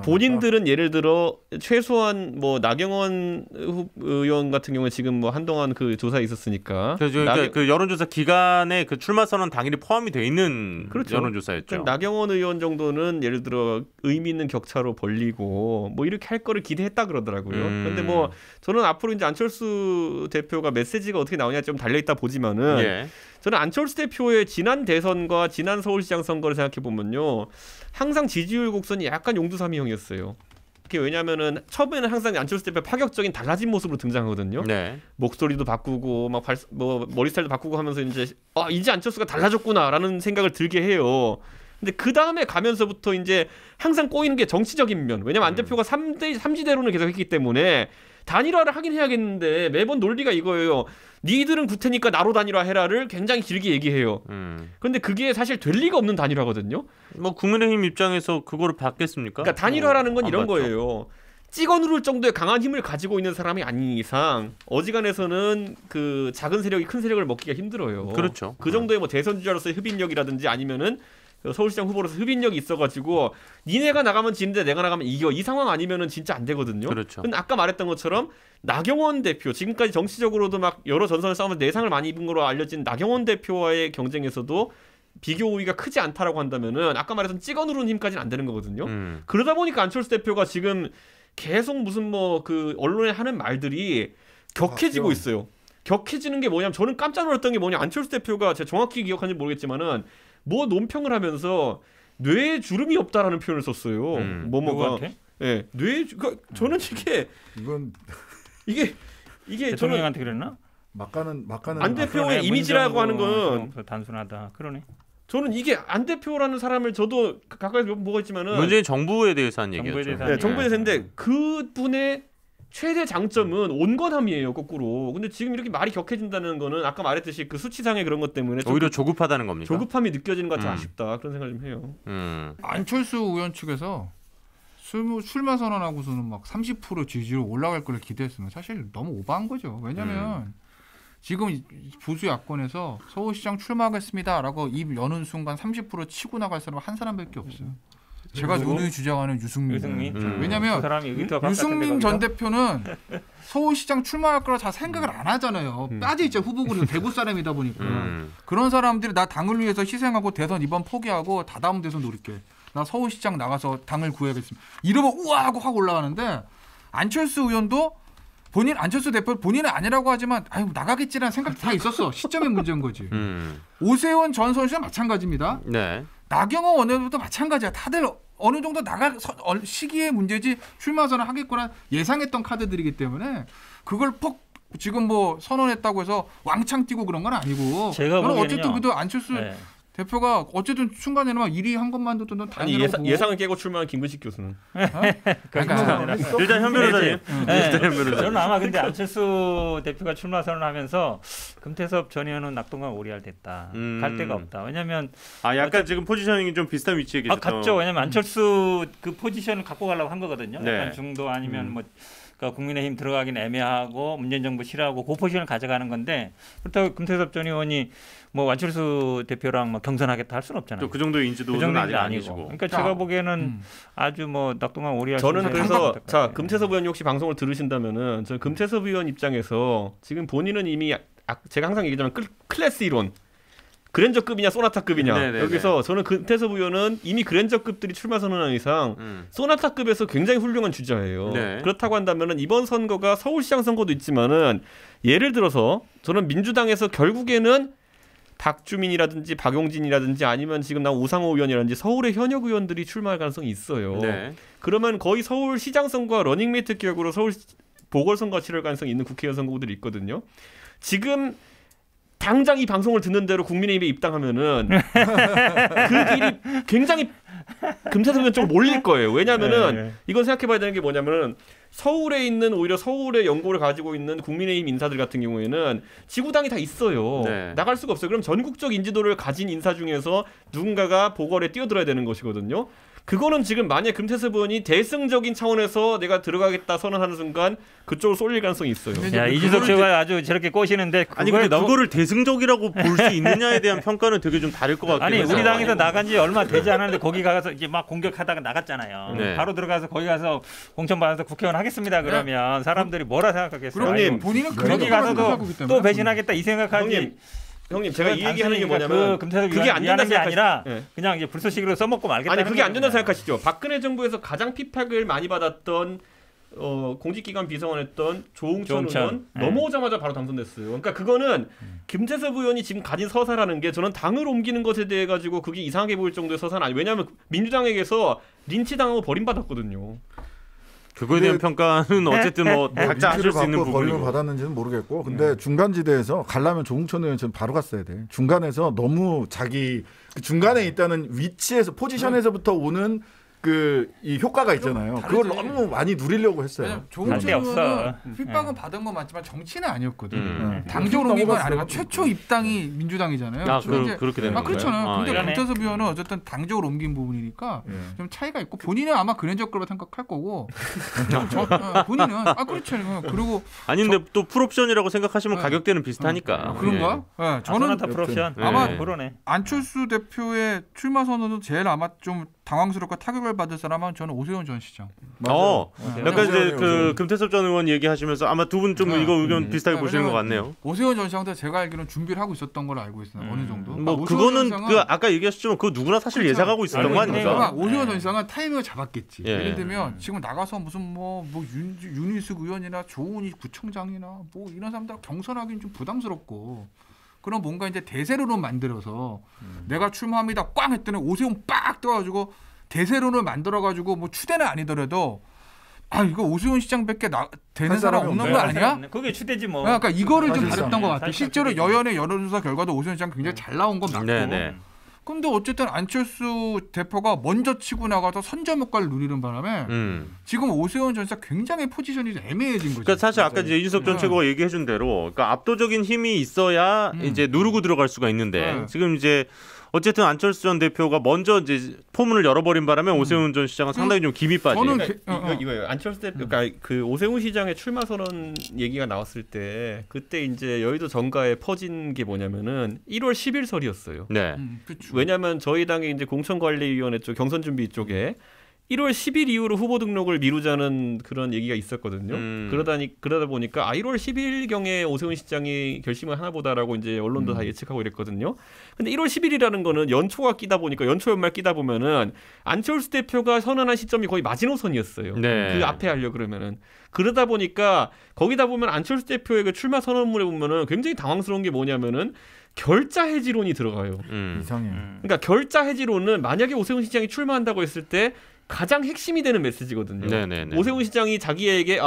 본인들은 예를 들어 최소한 뭐 나경원 의원 같은 경우에 지금 뭐 한동안 그 조사에 있었으니까 그러니까 그 여론조사 기간에 그 출마 선언 당일이 포함이 돼 있는 그렇죠. 여론조사였죠. 그러니까 나경원 의원 정도는 예를 들어 의미 있는 격차로 벌리고 뭐 이렇게 할 거를 기대했다 그러더라고요. 근데 뭐 저는 앞으로 이제 안철수 대표가 메시지가 어떻게 나오냐 좀 달려 있다 보지만은. 예. 저는 안철수 대표의 지난 대선과 지난 서울시장 선거를 생각해 보면요, 항상 지지율 곡선이 약간 용두사미형이었어요. 그게 왜냐하면은 처음에는 항상 안철수 대표 파격적인 달라진 모습으로 등장하거든요. 네. 목소리도 바꾸고 막 머리 스타일도 바꾸고 하면서 이제 안철수가 달라졌구나라는 생각을 들게 해요. 근데 그 다음에 가면서부터 이제 항상 꼬이는 게 정치적인 면. 왜냐면 안 대표가 3지대론을 계속했기 때문에 단일화를 하긴 해야겠는데 매번 논리가 이거예요. 니들은 구태니까 나로 단일화해라를 굉장히 길게 얘기해요. 그런데 그게 사실 될 리가 없는 단일화거든요. 뭐 국민의힘 입장에서 그거를 받겠습니까? 그러니까 단일화라는 건 이런 받죠. 거예요. 찍어 누를 정도의 강한 힘을 가지고 있는 사람이 아닌 이상 어지간해서는 그 작은 세력이 큰 세력을 먹기가 힘들어요. 그렇죠. 그 정도의 뭐 대선 주자로서의 흡인력이라든지 아니면은 서울시장 후보로서 흡인력이 있어가지고 니네가 나가면 지는데 내가 나가면 이겨, 이 상황 아니면은 진짜 안 되거든요. 그렇죠. 근데 아까 말했던 것처럼 나경원 대표, 지금까지 정치적으로도 막 여러 전선을 싸우면서 내상을 많이 입은 거로 알려진 나경원 대표와의 경쟁에서도 비교 우위가 크지 않다라고 한다면은 아까 말했던 찍어 누르는 힘까지는 안 되는 거거든요. 그러다 보니까 안철수 대표가 지금 계속 무슨 뭐 그 언론에 하는 말들이 격해지고 있어요. 격해지는 게 뭐냐면 저는 깜짝 놀랐던 게 뭐냐, 안철수 대표가 제가 정확히 기억하는지 모르겠지만은 뭐 논평을 하면서 뇌에 주름이 없다라는 표현을 썼어요. 뭐뭐가. 예. 저는 이게 대통령한테 그랬나? 막가는 안 대표의 이미지라고 하는 건 단순하다. 그러네. 저는 이게 안 대표라는 사람을 저도 가까이서 몇 번 보고 있지만은 문재인 정부에 대해서 한 얘기였죠. 정부에 대해서인데 그분의 최대 장점은 온건함이에요, 거꾸로. 근데 지금 이렇게 말이 격해진다는 거는 아까 말했듯이 그 수치상의 그런 것 때문에 오히려 조급하다는 겁니까? 조급함이 느껴지는 것 같아 아쉽다. 그런 생각 좀 해요. 안철수 의원 측에서 출마 선언하고서는 막 30% 지지율 올라갈 걸 기대했으면 사실 너무 오버한 거죠. 왜냐면 지금 보수 야권에서 서울시장 출마하겠습니다라고 입 여는 순간 30% 치고 나갈 사람 한 사람밖에 없어요. 제가 누누이 주장하는 유승민. 왜냐면 유승민 전 대표는 서울시장 출마할 거라 잘 생각을 안 하잖아요. 빠져있죠. 후보군이 대구 사람이다 보니까. 그런 사람들이 나 당을 위해서 희생하고 대선 이번 포기하고 다다음 대선 노릴게. 나 서울시장 나가서 당을 구해야겠습니다. 이러면 우와 하고 확 올라가는데 안철수 의원도 안철수 대표 본인은 아니라고 하지만 아유 나가겠지라는 생각이 다 있었어. 시점의 문제인 거지. 오세훈 전 선수는 마찬가지입니다. 네. 나경원 원내대표도 마찬가지야. 다들 어느 정도 나갈 시기의 문제지 출마 선언 하겠구나 예상했던 카드들이기 때문에 그걸 지금 뭐 선언했다고 해서 왕창 뛰고 그런 건 아니고 저는 어쨌든 그래도 안철수 대표가 어쨌든 순간에는 막 1위 한 것만도 넌 아니 예상을 깨고 출마한 김근식 교수는 그러니까 일단 현 변호사님. 저는 아마 근데 안철수 대표가 출마 선언하면서 금태섭 전 의원은 낙동강 오리알 됐다. 갈 데가 없다. 왜냐하면 약간 지금 포지셔닝이 좀 비슷한 위치에 계셨죠. 같죠. 왜냐면 안철수 그 포지션을 갖고 가려고 한 거거든요. 네. 약간 중도 아니면 뭐 그러니까 국민의힘 들어가긴 애매하고 문재인 정부 싫어하고 그 포지션을 가져가는 건데 그렇다고 금태섭 전 의원이 뭐 안철수 대표랑 뭐 경선하겠다 할 수는 없잖아요. 또 그 정도의 인지도는 아직 아니시고. 그러니까 제가 보기에는 아주 뭐 낙동강 오리알. 저는 그래서 자 금태섭 의원이 혹시 방송을 들으신다면은 저는 금태섭 의원 입장에서 지금 본인은 이미 제가 항상 얘기하지만 클래스 이론. 그랜저급이냐 소나타급이냐. 네네네. 여기서 저는 금태섭 의원은 이미 그랜저급들이 출마 선언한 이상 소나타급에서 굉장히 훌륭한 주자예요. 네. 그렇다고 한다면은 이번 선거가 서울시장 선거도 있지만은 예를 들어서 저는 민주당에서 결국에는 박주민이라든지 박용진이라든지 아니면 지금 나온 우상호 의원이라든지 서울의 현역 의원들이 출마할 가능성이 있어요. 네. 그러면 거의 서울시장 선거와 러닝메이트 격으로 서울 보궐선거 치를 가능성이 있는 국회의원 선거구들이 있거든요. 지금 당장 이 방송을 듣는 대로 국민의힘에 입당하면은 그 길이 굉장히 금태섭 의원 쪽으로 몰릴 거예요. 왜냐하면은 이건 생각해봐야 되는 게 뭐냐면은 서울에 있는 오히려 서울의 연고를 가지고 있는 국민의힘 인사들 같은 경우에는 지구당이 다 있어요. 네. 나갈 수가 없어요. 그럼 전국적 인지도를 가진 인사 중에서 누군가가 보궐에 뛰어들어야 되는 것이거든요. 그거는 지금 만약 금태섭 의원이 대승적인 차원에서 내가 들어가겠다 선언하는 순간 그쪽으로 쏠릴 가능성이 있어요. 야, 이준석 최고가 아주 저렇게 꼬시는데 아니 근데 그거를 대승적이라고 볼 수 있느냐에 대한 평가는 되게 좀 다를 것 같긴 해요. 아니 우리 당에서 나간 지 얼마 되지 않았는데 거기 가서 이제 막 공격하다가 나갔잖아요. 네. 바로 들어가서 거기 가서 공천받아서 국회의원 하겠습니다 그러면 사람들이 뭐라 생각하겠어요? 형님, 본인은 거기 가서도 또 배신하겠다 이 생각하지. 형님 제가 이 얘기하는 게 뭐냐면 그 금태섭 그게 안 된다는 게 아니라 네. 그냥 이제 불쏘시개로 써먹고 말겠다. 아니 그게 안 된다고 생각하시죠. 박근혜 정부에서 가장 피팍을 많이 받았던 공직기관 비서관했던 조응천 의원 넘어오자마자 바로 당선됐어요. 그러니까 그거는 김태섭 의원이 지금 가진 서사라는 게 저는 당을 옮기는 것에 대해 가지고 그게 이상하게 보일 정도의 서사는 아니에요. 왜냐하면 민주당에게서 린치당하고 버림받았거든요. 그거에 대한 평가는 어쨌든 뭐 각자 하실 수 있는 부분이고. 벌림을 받았는지는 모르겠고 근데 중간지대에서 가려면 조응천 의원처럼 바로 갔어야 돼. 중간에서 너무 자기 그 중간에 있다는 위치에서 포지션에서부터 오는 그 이 효과가 있잖아요. 그걸 너무 많이 누리려고 했어요. 조응천 의원은 핍박은 받은 건 맞지만 정치는 아니었거든. 당적으로 옮긴 건 아니고 최초 입당이 민주당이잖아요. 아, 그렇게 되는 거예요? 그렇잖아요. 근데 김태섭 의원은 어쨌든 당적으로 옮긴 부분이니까 좀 차이가 있고 본인은 아마 그랜저 거라고 생각할 거고 본인은 그렇죠. 그리고 아니 근데 또 풀옵션이라고 생각하시면 가격대는 비슷하니까. 그런가? 네. 저는 풀옵션 아마 그러네. 안철수 대표의 출마 선언도 제일 아마 좀 당황스럽고 타격을 받을 사람은 저는 오세훈 전 시장. 약간 이제 그 금태섭 전 의원 얘기하시면서 아마 두 분 좀 이거 의견 비슷하게 보시는 것 같네요. 오세훈 전 시장도 제가 알기로는 준비를 하고 있었던 걸로 알고 있어요. 어느 정도. 뭐 그거는 그 아까 얘기하셨지만 그 누구나 사실 예상하고 있었던 거 아닙니까? 오세훈 전 시장은 타이밍을 잡았겠지. 예. 예를 들면 지금 나가서 무슨 뭐 윤희숙 의원이나 조은희 구청장이나 뭐 이런 사람들 경선하기는 좀 부담스럽고. 그럼 뭔가 이제 대세론을 만들어서 내가 출마합니다 꽝 했더니 오세훈 빡 떠가지고 대세론을 만들어가지고 뭐 추대는 아니더라도 이거 오세훈 시장밖에 되는 사람 없는 거 아니야? 그게 추대지 뭐. 그러니까 이거를 좀 다뤘던 것 같아요. 실제로 여연의 여론조사 결과도 오세훈 시장 굉장히 잘 나온 건 맞고. 네네. 근데 어쨌든 안철수 대표가 먼저 치고 나가서 선점 효과를 누리는 바람에 지금 오세훈 전 시장 굉장히 포지션이 애매해진 거죠. 그러니까 사실 아까 이제 이준석 전 최고가 얘기해준 대로, 그러니까 압도적인 힘이 있어야 이제 누르고 들어갈 수가 있는데 지금 이제 어쨌든 안철수 전 대표가 먼저 이제 포문을 열어버린 바람에 오세훈 전 시장은 상당히 좀 김이 빠져요. 이거예요. 안철수 대표, 그러니까 그 오세훈 시장의 출마 선언 얘기가 나왔을 때 그때 이제 여의도 정가에 퍼진 게 뭐냐면은 1월 10일설이었어요. 네. 왜냐하면 저희 당의 이제 공천관리위원회 쪽 경선 준비 쪽에 1월 10일 이후로 후보 등록을 미루자는 그런 얘기가 있었거든요. 그러다 보니까 1월 10일 경에 오세훈 시장이 결심을 하나보다라고 이제 언론도 다 예측하고 이랬거든요. 근데 1월 10일이라는 거는 연초가 끼다 보니까 연초 연말 끼다 보면은 안철수 대표가 선언한 시점이 거의 마지노선이었어요. 네. 그 앞에 하려 그러면은 그러다 보니까 거기다 보면 안철수 대표의 그 출마 선언문에 보면은 굉장히 당황스러운 게 뭐냐면은 결자 해지론이 들어가요. 이상해. 그러니까 결자 해지론은 만약에 오세훈 시장이 출마한다고 했을 때 가장 핵심이 되는 메시지거든요. 네네네. 오세훈 시장이 자기에게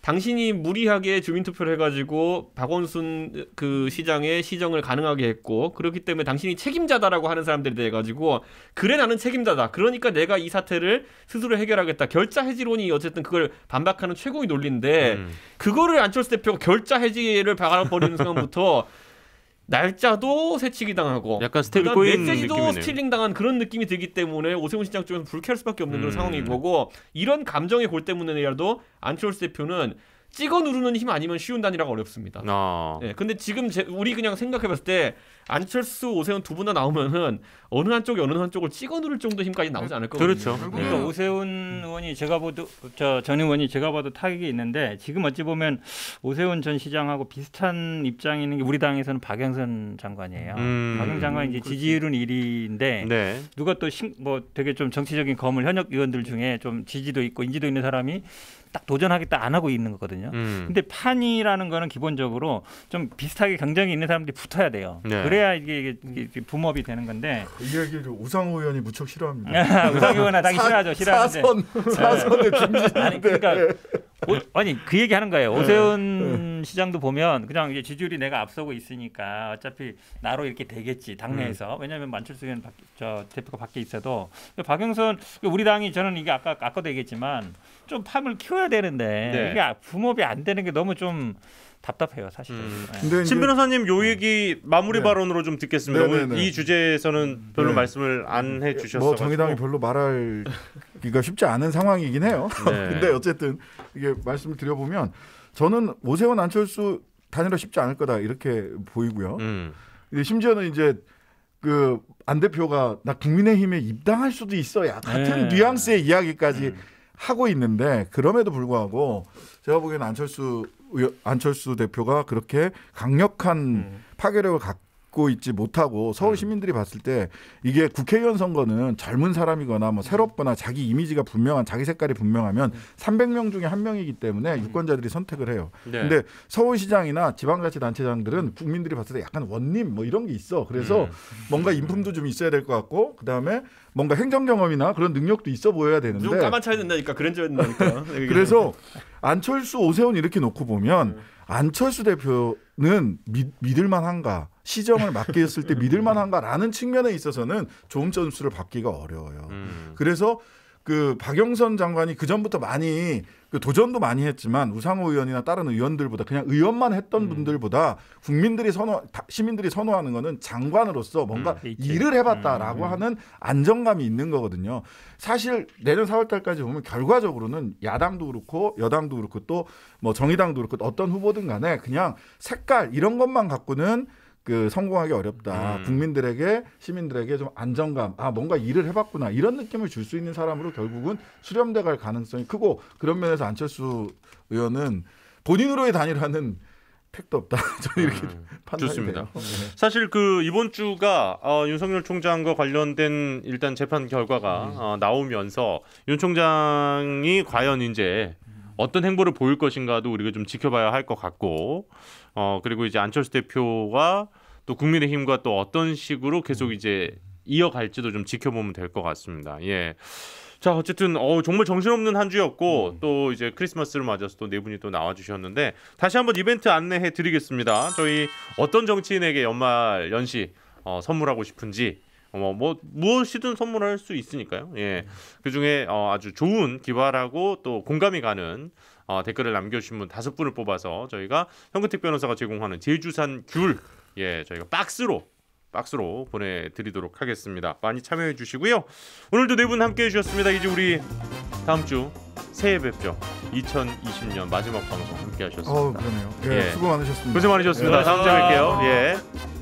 당신이 무리하게 주민투표를 해가지고 박원순 그 시장의 시정을 가능하게 했고 그렇기 때문에 당신이 책임자다라고 하는 사람들에 대해 가지고 그래 나는 책임자다. 그러니까 내가 이 사태를 스스로 해결하겠다. 결자 해지론이 어쨌든 그걸 반박하는 최고의 논리인데 그거를 안철수 대표가 결자 해지를 박아버리는 순간부터 날짜도 새치기 당하고 약간 스텝이 꼬인 메시지도 느낌이네요. 스틸링 당한 그런 느낌이 들기 때문에 오세훈 시장 쪽에서 불쾌할 수밖에 없는 그런 상황인 거고 이런 감정의 골 때문에라도 안철수 대표는 찍어 누르는 힘 아니면 쉬운 단일화가 어렵습니다. 네, 근데 지금 우리 그냥 생각해봤을 때 안철수, 오세훈 두 분 다 나오면은 어느 한쪽을 찍어 누를 정도 힘까지 나오지 않을 거거든요. 그렇죠. 그러니까 오세훈 의원이 전 의원이 제가 봐도 타격이 있는데 지금 어찌 보면 오세훈 전 시장하고 비슷한 입장이 있는 게 우리 당에서는 박영선 장관이에요. 박영선 장관이 이제 지지율은 1위인데 네. 누가 또 뭐 되게 좀 정치적인 검을 현역 의원들 중에 좀 지지도 있고 인지도 있는 사람이 딱 도전하겠다 안 하고 있는 거거든요. 근데 판이라는 거는 기본적으로 좀 비슷하게 경쟁이 있는 사람들이 붙어야 돼요. 네. 그래야 이게 붐업이 되는 건데. 이 얘기를 우상호 의원이 무척 싫어합니다. 우상호 의원 하기 싫어하죠. 싫어하는데. 사선의 중진. 아니 그러니까 아니 그 얘기 하는 거예요. 오세훈 이번 시장도 보면 그냥 이제 지지율이 내가 앞서고 있으니까 어차피 나로 이렇게 되겠지 당내에서. 왜냐하면 안철수 의원 대표가 밖에 있어도 박영선 우리 당이 저는 이게 아까도 얘기했지만 좀 팜을 키워야 되는데 네. 이게 붐업이 안 되는 게 너무 좀 답답해요, 사실은. 근데 신 변호사님 요 얘기 마무리 네. 발언으로 좀 듣겠습니다. 네. 이 주제에서는 별로 네. 말씀을 안 해주셨어요. 뭐 정의당이 별로 말하기가 쉽지 않은 상황이긴 해요. 네. 근데 어쨌든 이게 말씀을 드려보면 저는 오세훈 안철수 단일화 쉽지 않을 거다 이렇게 보이고요. 근데 심지어는 이제 그 안 대표가 나 국민의힘에 입당할 수도 있어 야 같은 뉘앙스의 이야기까지 하고 있는데 그럼에도 불구하고 제가 보기에는 안철수 대표가 그렇게 강력한 파괴력을 갖고 있지 못하고 서울 시민들이 봤을 때 이게 국회의원 선거는 젊은 사람이거나 뭐 새롭거나 자기 이미지가 분명한 자기 색깔이 분명하면 300명 중에 한 명이기 때문에 유권자들이 선택을 해요. 근데 서울시장이나 지방자치단체장들은 국민들이 봤을 때 약간 원님 뭐 이런 게 있어. 그래서 뭔가 인품도 좀 있어야 될 것 같고 그다음에 뭔가 행정 경험이나 그런 능력도 있어 보여야 되는데 좀 까만차야 된다니까 그랜저야 된다니까. 그래서 안철수 오세훈 이렇게 놓고 보면 안철수 대표는 믿을만한가 시정을 맡겼을 때 믿을만한가라는 측면에 있어서는 좋은 점수를 받기가 어려워요. 그래서 그 박영선 장관이 그 전부터 많이 그 도전도 많이 했지만 우상호 의원이나 다른 의원들보다 그냥 의원만 했던 분들보다 시민들이 선호하는 거는 장관으로서 뭔가 일을 해봤다라고 하는 안정감이 있는 거거든요. 사실 내년 4월달까지 보면 결과적으로는 야당도 그렇고 여당도 그렇고 또 뭐 정의당도 그렇고 어떤 후보든 간에 그냥 색깔 이런 것만 갖고는 그 성공하기 어렵다. 국민들에게 시민들에게 좀 안정감, 뭔가 일을 해봤구나 이런 느낌을 줄 수 있는 사람으로 결국은 수렴돼 갈 가능성이 크고 그런 면에서 안철수 의원은 본인으로의 단일화는 택도 없다. 저는 이렇게 판단이 좋습니다. 돼요. 사실 그 이번 주가 윤석열 총장과 관련된 일단 재판 결과가 나오면서 윤 총장이 과연 이제 어떤 행보를 보일 것인가도 우리가 좀 지켜봐야 할 것 같고 그리고 이제 안철수 대표가 또 국민의힘과 또 어떤 식으로 계속 이제 이어갈지도 좀 지켜보면 될 것 같습니다. 예. 자, 어쨌든 정말 정신없는 한 주였고 또 이제 크리스마스를 맞아서 또 네 분이 또 나와주셨는데 다시 한번 이벤트 안내해 드리겠습니다. 저희 어떤 정치인에게 연말 연시 선물하고 싶은지 뭐 무엇이든 선물할 수 있으니까요. 예, 그 중에 아주 좋은 기발하고 또 공감이 가는 댓글을 남겨주신 분 5분을 뽑아서 저희가 현근택 변호사가 제공하는 제주산 귤 저희가 박스로 보내드리도록 하겠습니다. 많이 참여해 주시고요. 오늘도 네 분 함께해 주셨습니다. 이제 우리 다음 주 새해 뵙죠. 2020년 마지막 방송 함께 하셨습니다. 그러네요. 수고 많으셨습니다. 고생 많으셨습니다. 다음 주에 뵐게요. 예.